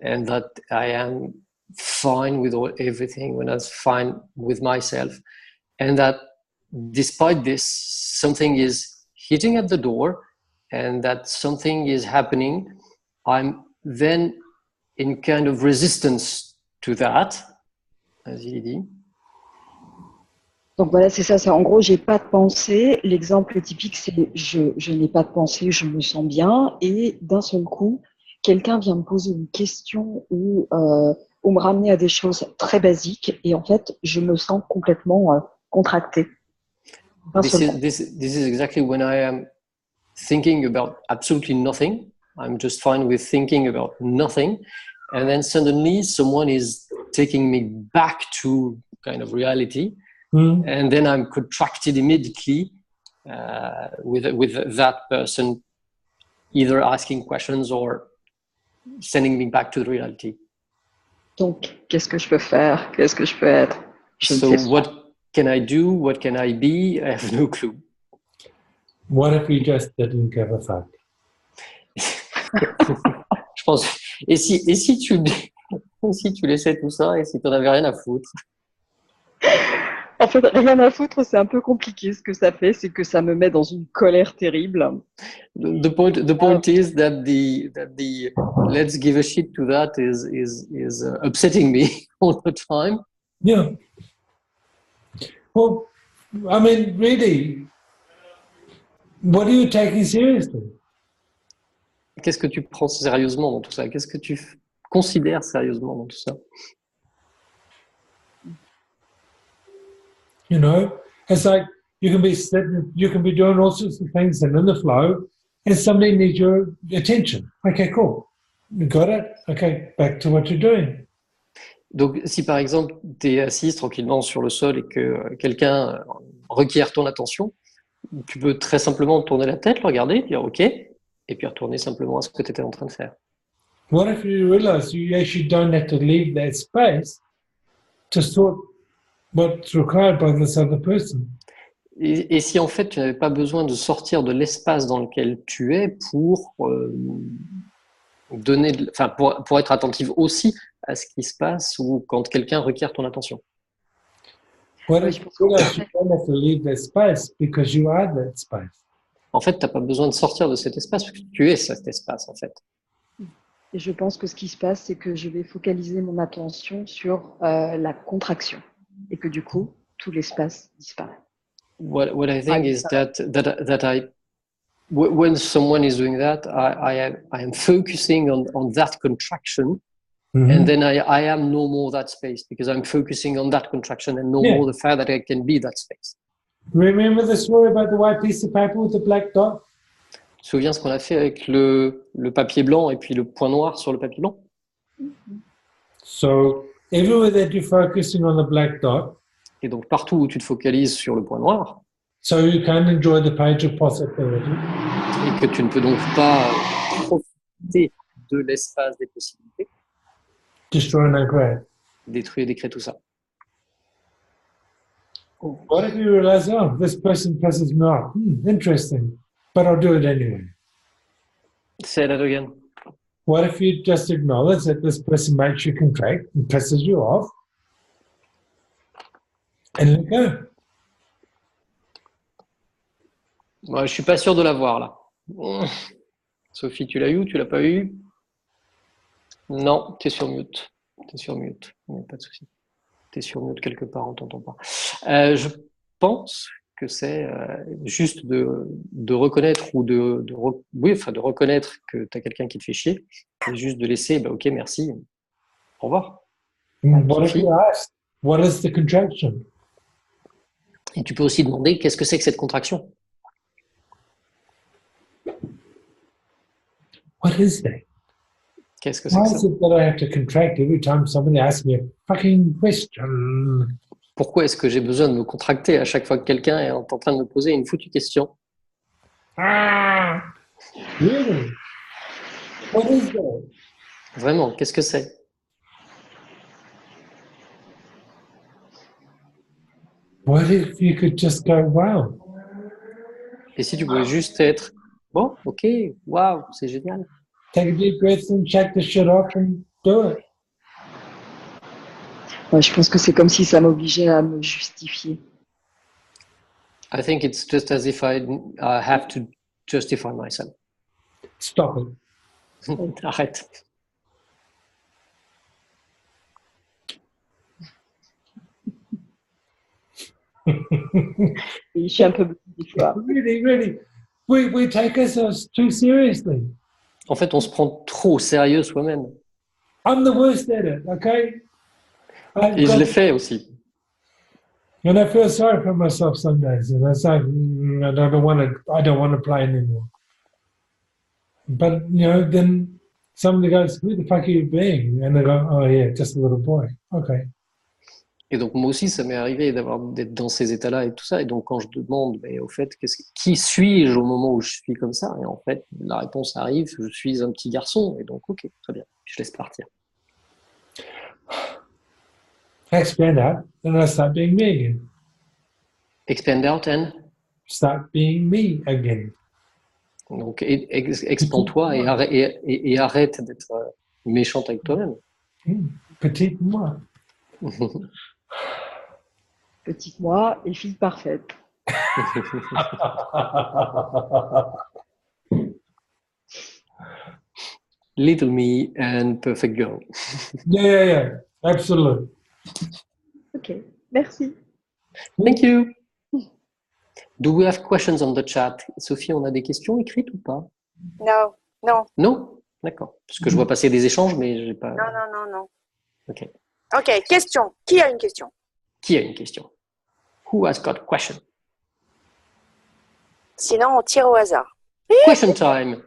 and that I am fine with everything, when I'm fine with myself, and that despite this, something is hitting at the door and that something is happening, I'm then in kind of resistance to that, as il dit. donc voilà, c'est ça. En gros, j'ai pas de pensée. L'exemple typique, c'est je n'ai pas de pensée, je me sens bien, et d'un seul coup, quelqu'un vient me poser une question ou me ramener à des choses très basiques, et en fait, je me sens complètement contractée. D'un seul coup. This is exactly when I am thinking about absolutely nothing. I'm just fine with thinking about nothing. And then suddenly someone is taking me back to kind of reality. And then I'm contracted immediately with that person either asking questions or sending me back to the reality. Donc, qu'est-ce que je peux faire? Qu'est-ce que je peux être? Je ne So sais pas. what can I do? What can I be? I have no clue. what if we just didn't give a fuck? Je pense. Et si tu laissais tout ça et si tu n'en avais rien à foutre? En fait, rien à foutre, c'est un peu compliqué. Ce que ça fait, c'est que ça me met dans une colère terrible. The point is that the let's give a shit to that is upsetting me all the time. Yeah. Well, I mean, really, what are you taking seriously? Qu'est-ce que tu prends sérieusement dans tout ça? Qu'est-ce que tu considères sérieusement dans tout ça? You know, it's like you can be sitting, you can be doing all sorts of things and in the flow, and somebody needs your attention. Okay, cool. You got it? Okay, back to what you're doing. Donc, si par exemple, tu es assise tranquillement sur le sol et que quelqu'un requiert ton attention, tu peux très simplement tourner la tête, le regarder, dire OK, et puis retourner simplement à ce que tu étais en train de faire. What if you realize you actually don't have to leave that space to sort what's required by this other person? Et si en fait, tu n'avais pas besoin de sortir de l'espace dans lequel tu es pour enfin, pour être attentive aussi à ce qui se passe ou quand quelqu'un requiert ton attention. What Oui, if je pense you qu'en realize fait, you don't have to leave that space because you are that space? En fait, tu n'as pas besoin de sortir de cet espace parce que tu es cet espace, en fait. et je pense que ce qui se passe, c'est que je vais focaliser mon attention sur la contraction et que du coup, tout l'espace disparaît. What I think is when someone is doing that, I am focusing on that contraction. Mhm. And then I am no more that space because I'm focusing on that contraction and no Yeah. more the fact that I can be that space. Remember the story about the white piece of paper with the black dot? Tu te souviens ce qu'on a fait avec le papier blanc et puis le point noir sur le papier blanc? So everywhere that you're focusing on the black dot, Et donc partout où tu te focalises sur le point noir so you can enjoy the page of possibility. et que tu ne peux donc pas profiter de l'espace des possibilités, Destroy and create. détruire et décréer tout ça. What if you realize, oh, this person pisses me off? Interesting, but I'll do it anyway. Say that again. What if you just acknowledge that this person makes you contract and pisses you off and let go? Moi, je suis pas sûr de l'avoir là. Sophie, tu l'as eu ou tu l'as pas eu? Non, tu es sur mute. Tu es sur mute. Il n'y a pas de souci. Tu es sur mute quelque part, on t'entend pas. Je pense que c'est juste de reconnaître ou de reconnaître que tu as quelqu'un qui te fait chier et juste de laisser, ok, merci, au revoir. What if you ask, what is the contraction? Et tu peux aussi demander qu'est-ce que c'est que cette contraction? What is that? Qu'est-ce que c'est Why que ça? is it that I have to contract every time somebody asks me a fucking question? Pourquoi est-ce que j'ai besoin de me contracter à chaque fois que quelqu'un est en train de me poser une foutue question? Ah, really? What is that? Vraiment, qu'est-ce que c'est? What if you could just go, wow? Et si tu pouvais juste être, bon, ok, waouh, c'est génial. Take a deep breath and shake the shit off and do it. Ouais, je pense que c'est comme si ça m'obligeait à me justifier. I think it's just as if I have to justify myself. Stop it. Arrête. Et je suis un peu bloquée des fois. Really, we take ourselves too seriously. En fait, on se prend trop au sérieux soi-même. I'm the worst at it, okay? Et je l'ai fait aussi. And I feel sorry for myself some days, and I say, I don't want to play anymore. But then somebody goes, "Who the fuck are you being?" And they go, "Oh yeah, just a little boy." Okay. Et donc moi aussi, ça m'est arrivé d'être dans ces états-là et tout ça. Et donc quand je demande, mais au fait, qui suis-je au moment où je suis comme ça? Et en fait, la réponse arrive, je suis un petit garçon. Et donc, ok, très bien, je laisse partir. I expand out, and I start being me again. Expand out and Start being me again. donc expand-toi et arrête d'être méchante avec toi-même. Petite moi. Petite moi et fille parfaite. Little me and perfect girl. Yeah, absolutely. Ok, merci. Thank you. Do we have questions on the chat? Sophie, on a des questions écrites ou pas? Non, non, Non? D'accord. Parce que je vois passer des échanges, mais j'ai pas. non. Ok. Ok, question. Qui a une question? Qui a une question? Who has got a question? Sinon, on tire au hasard. Question time.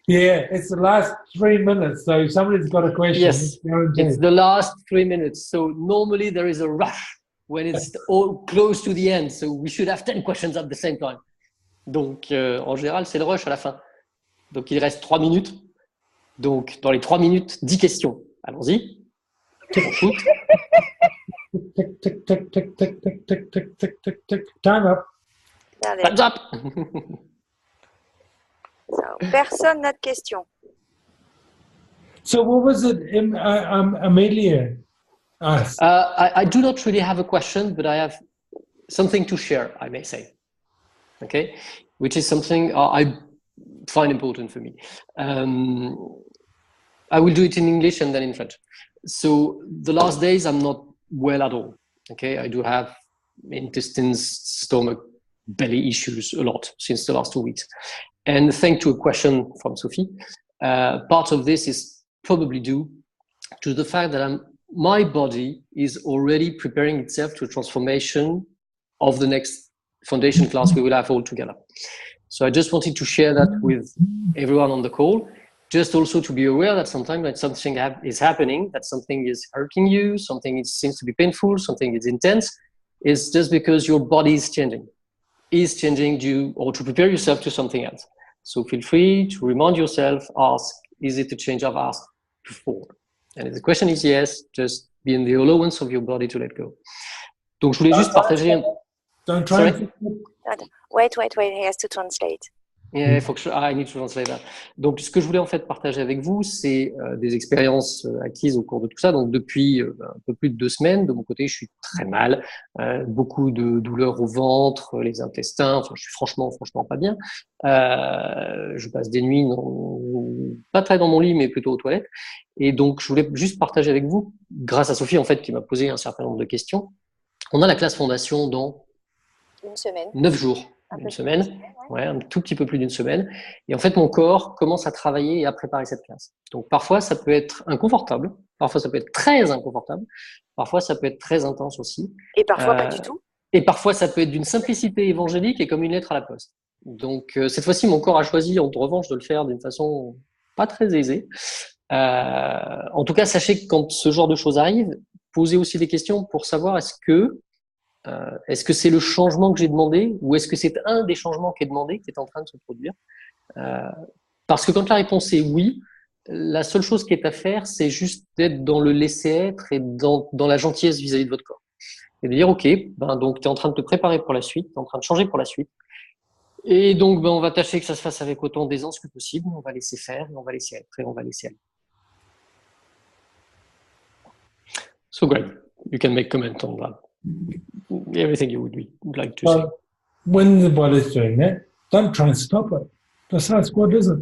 Yeah, it's the last 3 minutes, so if somebody's got a question, Yes, it's guaranteed. it's the last 3 minutes. So normally there is a rush when it's all close to the end. So we should have 10 questions at the same time. Donc, en général, c'est le rush à la fin. Donc, il reste 3 minutes. Donc, dans les 3 minutes, 10 questions. Allons-y. On shoot. Tick, tick, tick, tick, tick, tick, tick, tick, tick, tick, tick. Time up. Regardez. Thumbs up. Ça, personne n'a de question. So what was it Amelia asked? I do not really have a question, but I have something to share, I may say. Okay, which is something I find important for me. I will do it in English and then in French. So the last days, I'm not well at all. Okay, I do have intestines, stomach, belly issues a lot since the last 2 weeks. And thanks to a question from Sophie, part of this is probably due to the fact that my body is already preparing itself to a transformation of the next foundation class we will have all together. So I just wanted to share that with everyone on the call, just also to be aware that sometimes that something is happening, that something is hurting you, something seems to be painful, something is intense, is just because your body is changing due or to prepare yourself to something else. So feel free to remind yourself, ask, is it a change I've asked before? And if the question is yes, just be in the allowance of your body to let go. Donc je voulais juste partager. Don't try. Wait, he has to translate. Yeah, I need to translate that. Donc, ce que je voulais en fait partager avec vous, c'est des expériences acquises au cours de tout ça. Donc, depuis un peu plus de 2 semaines, de mon côté, je suis très mal, beaucoup de douleurs au ventre, les intestins. Enfin, je suis franchement pas bien. Je passe des nuits pas très dans mon lit, mais plutôt aux toilettes. Et donc, je voulais juste partager avec vous, grâce à Sophie en fait, qui m'a posé un certain nombre de questions. On a la classe fondation dans 1 semaine. 9 jours. Une semaine, ouais, un tout petit peu plus d'une semaine. Et en fait, mon corps commence à travailler et à préparer cette classe. Donc, parfois, ça peut être inconfortable. Parfois, ça peut être très inconfortable. Parfois, ça peut être très intense aussi. Et parfois, pas du tout. Et parfois, ça peut être d'une simplicité évangélique et comme une lettre à la poste. Donc, cette fois-ci, mon corps a choisi, en revanche, de le faire d'une façon pas très aisée. En tout cas, sachez que quand ce genre de choses arrive, posez aussi des questions pour savoir est-ce que c'est le changement que j'ai demandé ou est-ce que c'est un des changements qui est demandé, qui est en train de se produire? Parce que quand la réponse est oui, la seule chose qui est à faire, c'est juste d'être dans le laisser-être et dans la gentillesse vis-à-vis de votre corps. Et de dire, OK, donc tu es en train de te préparer pour la suite, tu es en train de changer pour la suite. Et donc, on va tâcher que ça se fasse avec autant d'aisance que possible. On va laisser faire, et on va laisser être, et on va laisser aller. So great. You can make comment on that. Everything you would like to say. When the body's doing that, don't try and stop it. Just ask, what is it?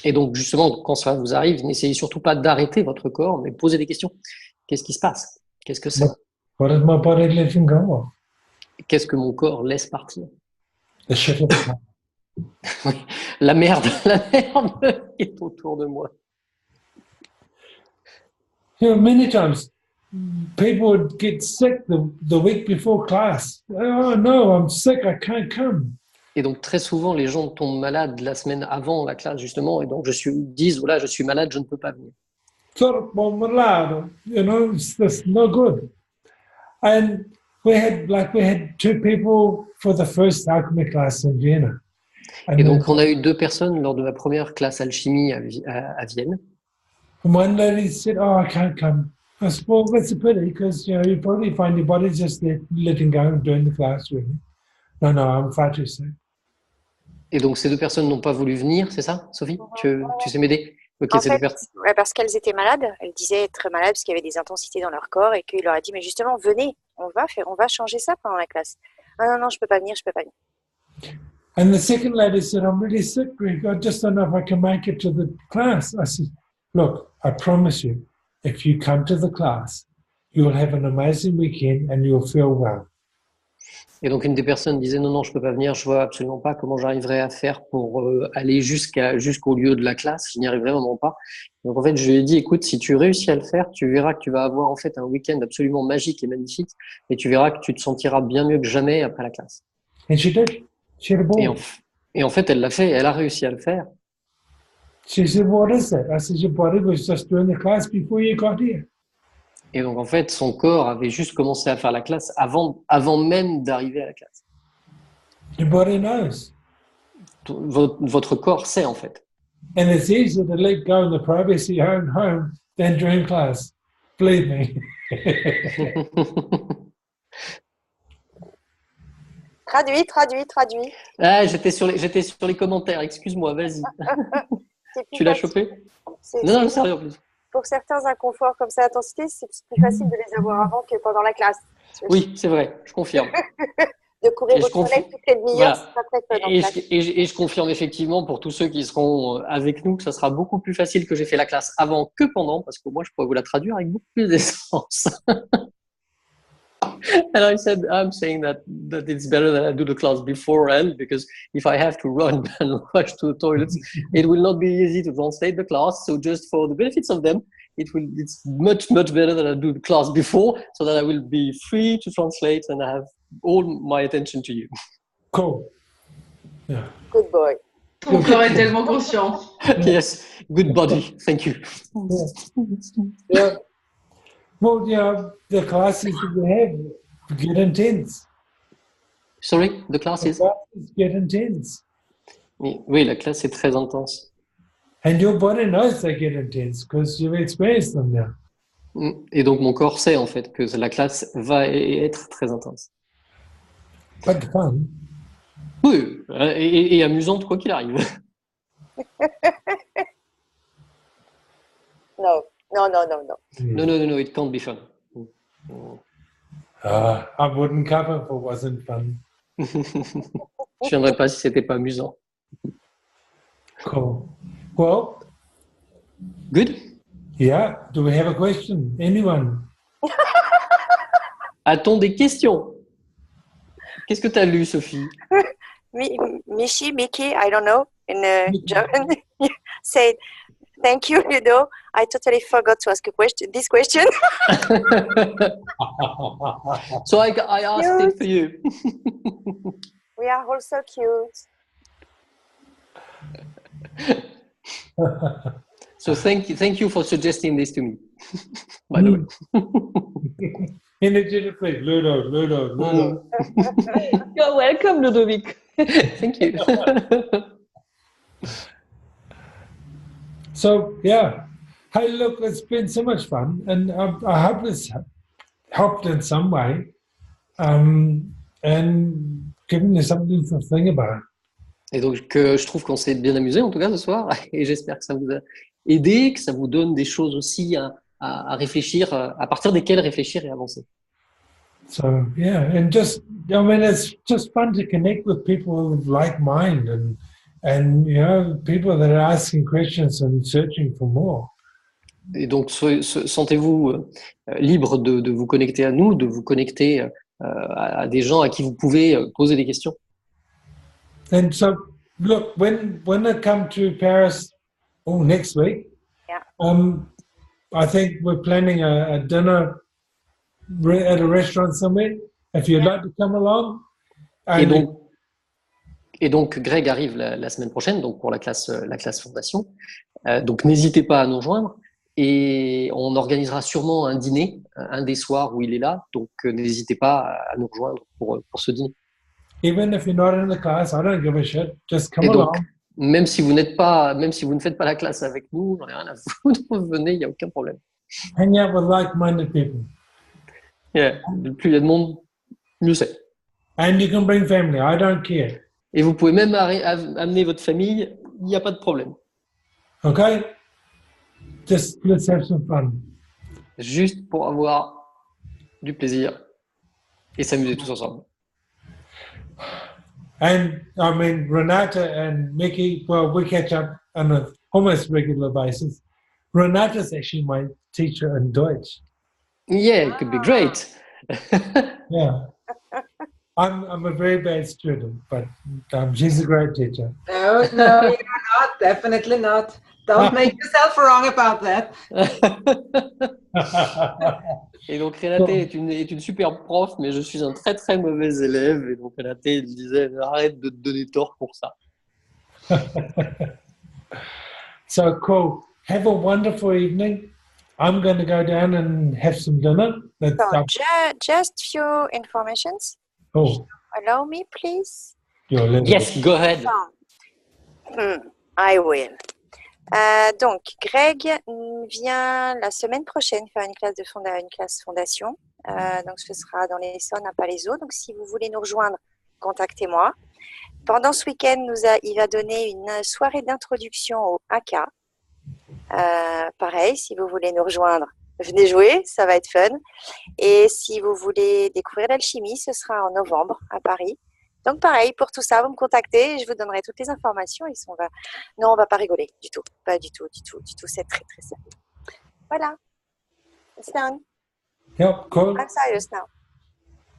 Et donc, justement, quand ça vous arrive, n'essayez surtout pas d'arrêter votre corps, mais posez des questions. Qu'est-ce qui se passe? Qu'est-ce que c'est? What is my body letting go of? Qu'est-ce que mon corps laisse partir? The shit of the Oui, la merde qui est autour de moi. You know, many times people would get sick the week before class. Oh no, I'm sick, I can't come. Et donc, très souvent, les gens tombent malades la semaine avant la classe, justement, et donc disent, voilà, je suis malade, je ne peux pas venir. You know, it's no good. And we had 2 people for the first alchemy class in Vienna. Et donc, on a eu 2 personnes lors de ma première classe alchimie à Vienne. One lady said, "Oh, I can't come." I said, "Well, that's a pity because you probably find your body just there letting go during the class, really." No, I'm far too sick. Et donc, ces 2 personnes n'ont pas voulu venir, c'est ça, Sophie? Tu sais m'aider? Ok, en fait, parce qu'elles étaient malades. Elles disaient être malades parce qu'il y avait des intensités dans leur corps et qu'il leur a dit, mais justement, venez, on va changer ça pendant la classe. Ah non, je peux pas venir. And the second lady said, "I'm really sick, Greg. I just don't know if I can make it to the class." I said, "Look, I promise you, if you come to the class, you will have an amazing weekend and you'll feel well." Et donc, une des personnes disait, non, je peux pas venir, je vois absolument pas comment j'arriverai à faire pour aller jusqu'au lieu de la classe, je n'y arriverai vraiment pas. Donc, en fait, je lui ai dit, écoute, si tu réussis à le faire, tu verras que tu vas avoir en fait un week-end absolument magique et magnifique et tu verras que tu te sentiras bien mieux que jamais après la classe. And she did. She had a ball. Et en fait, elle l'a fait, elle a réussi à le faire. She said, "What is that?" I said, "Your body was just doing the class before you got here." Et donc, en fait, son corps avait juste commencé à faire la classe avant même d'arriver à la classe. Your body knows. Votre corps sait, en fait. And it's easier to let go in the privacy of home than during class. Believe me. Traduis. Ah, j'étais sur les commentaires, excuse-moi, vas-y. Tu l'as chopé? Non, sérieux en plus. Pour certains inconforts comme ça d'intensité, c'est plus facile de les avoir avant que pendant la classe. Oui, c'est vrai, je confirme. De courir Et aux je confie- toilettes toutes les demi-heures, Voilà. c'est pas très fun en Et classe. je confirme effectivement pour tous ceux qui seront avec nous que ça sera beaucoup plus facile que j'ai fait la classe avant que pendant, parce que moi, je pourrais vous la traduire avec beaucoup plus d'essence. And I'm saying that it's better that I do the class beforehand, because if I have to run and rush to the toilets, it will not be easy to translate the class. So just for the benefits of them, it's much better that I do the class before, so that I will be free to translate and I have all my attention to you. Cool. Yeah. Good boy. Ton corps est tellement conscient. Yes, good body. Thank you. Yeah. Well, the classes that we have get intense. Sorry, the class The is? classes get intense. Oui, la classe est très intense. And your body knows they get intense because you've experienced them now. Et donc mon corps sait en fait que la classe va être très intense. But fun. Oui, et amusante quoi qu'il arrive. No. No, it can't be fun. I wouldn't cover if it wasn't fun. Je viendrai pas si c'était pas amusant. Cool. Well, Good. yeah. Do we have a question? Anyone? A-t-on des questions? Qu'est-ce que tu as lu, Sophie? Mickey, I don't know, in German, said, "Thank you, Ludo. I totally forgot to ask this question." So I asked it for you. We are all so cute. So thank you for suggesting this to me. By the way. Energetically, Ludo. You're welcome, Ludovic. Thank you. So, yeah. Hey, look, it's been so much fun, and I hope it's helped in some way, and given you something to think about. Et donc, je trouve qu'on s'est bien amusé, en tout cas, ce soir. Et j'espère que ça vous a aidé, que ça vous donne des choses aussi à réfléchir, à partir desquelles réfléchir et avancer. So, yeah, and it's just fun to connect with people of like mind and people that are asking questions and searching for more. Et donc, sentez-vous libre de vous connecter à nous, de vous connecter à des gens à qui vous pouvez poser des questions. And so, look, when I come to Paris next week, Yeah. I think we're planning a dinner at a restaurant somewhere. If you'd like to come along. Et donc, Greg arrive la semaine prochaine, donc pour la classe fondation. Donc, n'hésitez pas à nous rejoindre. Et on organisera sûrement un dîner, un des soirs où il est là. Donc, n'hésitez pas à nous rejoindre pour ce dîner. Even if you're not in the class, I don't give a shit. Just come Et donc, along. même si vous ne faites pas la classe avec nous, j'en ai rien à foutre, venez, il n'y a aucun problème. Hang out with like-minded people. Yeah. Plus il y a de monde, mieux c'est. And you can bring family. I don't care. Et vous pouvez même amener votre famille, il n'y a pas de problème. Okay? Just let's have some fun. Juste pour avoir du plaisir et s'amuser tous ensemble. And I mean, Renata and Mickey, well, we catch up on an almost regular basis. Renata's actually my teacher in Deutsch. Yeah, it could be great. Yeah. I'm a very bad student, but she's a great teacher. No, you're not. Definitely not. Don't make yourself wrong about that. Et donc Renaté est une super prof, mais je suis un très très mauvais élève. Et donc Renaté me disait arrête de te donner tort pour ça. So cool. Have a wonderful evening. I'm going to go down and have some dinner. So, just few informations. Oh, Allow me, please. you're living. Yes, go ahead. I will. Donc, Greg vient la semaine prochaine faire une classe fondation. Donc, ce sera dans l'Essonne à Palaiseau. Donc, si vous voulez nous rejoindre, contactez-moi. Pendant ce week-end, il va donner une soirée d'introduction au AK. Pareil, si vous voulez nous rejoindre, venez jouer, ça va être fun. Et si vous voulez découvrir l'alchimie, ce sera en novembre à Paris. Donc pareil, pour tout ça, vous me contactez et je vous donnerai toutes les informations. Non, on va pas rigoler du tout, pas du tout. C'est très très sérieux. Voilà, it's done. Yep, cool. I'm serious now.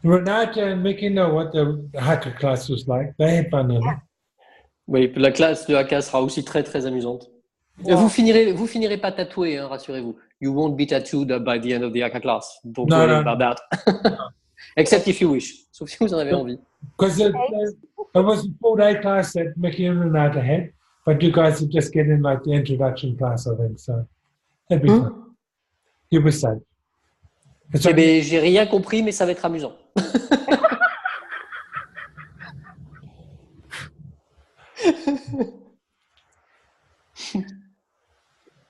Renata and Mickey know what the hacker class was like. They had fun in it. Oui, la classe de haka sera aussi très très amusante. Vous finirez pas tatoué, hein, rassurez-vous. You won't be tattooed by the end of the haka class. Don't worry about that. Except if you wish. Sauf si vous en avez envie. Because it was a full day class that Mickey and Renata had, but you guys would just get in like the introduction class, I think. So it'd be fun. You'll be safe. Eh bien, j'ai rien compris, mais ça va être amusant.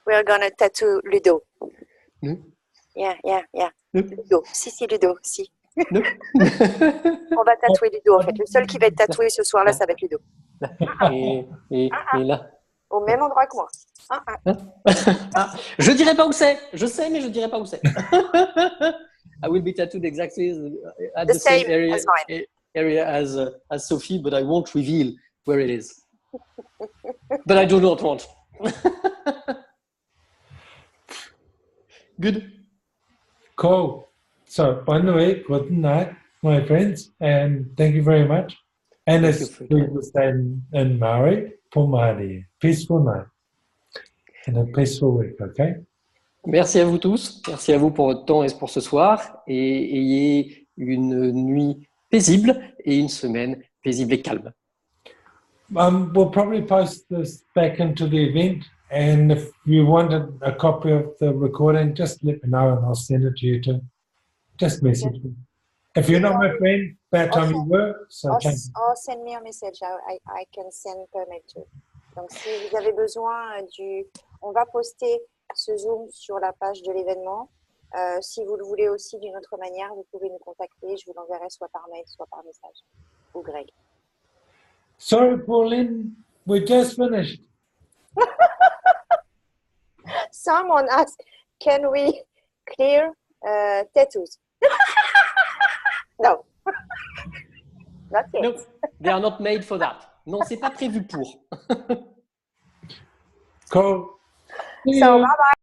We're gonna tattoo Ludo. Hmm? Yeah. Hmm? Ludo. Si, Ludo, si. Non. On va tatouer Ludo, en fait. Le seul qui va être tatoué ce soir-là, ça va être Ludo. Et là. Au même endroit que moi. Ah, je dirais pas où c'est. Je sais, mais je dirais pas où c'est. I will be tattooed exactly at the same area as Sophie, but I won't reveal where it is. But I do not want. Good. Cool. So, by the way, good night, my friends, and thank you very much. And as we will say in Maori, Pomari, peaceful night and a peaceful week, okay? Merci à vous tous. Merci à vous pour votre temps et pour ce soir. Et ayez une nuit paisible et une semaine paisible et calme. We'll probably post this back into the event, and if you want a copy of the recording, just let me know and I'll send it to you too. Just message me. If you're not my friend, bad time you were, so change. Or send me a message. I can send per mail too. Donc si vous avez besoin on va poster ce Zoom sur la page de l'événement. Si vous le voulez aussi d'une autre manière, vous pouvez nous contacter. Je vous l'enverrai soit par mail, soit par message. Ou Greg. Sorry, Pauline, we just finished. Someone asked, can we clear tattoos? No. Not yet. No, they are not made for that. Non, c'est pas prévu pour. Cool. So, bye-bye.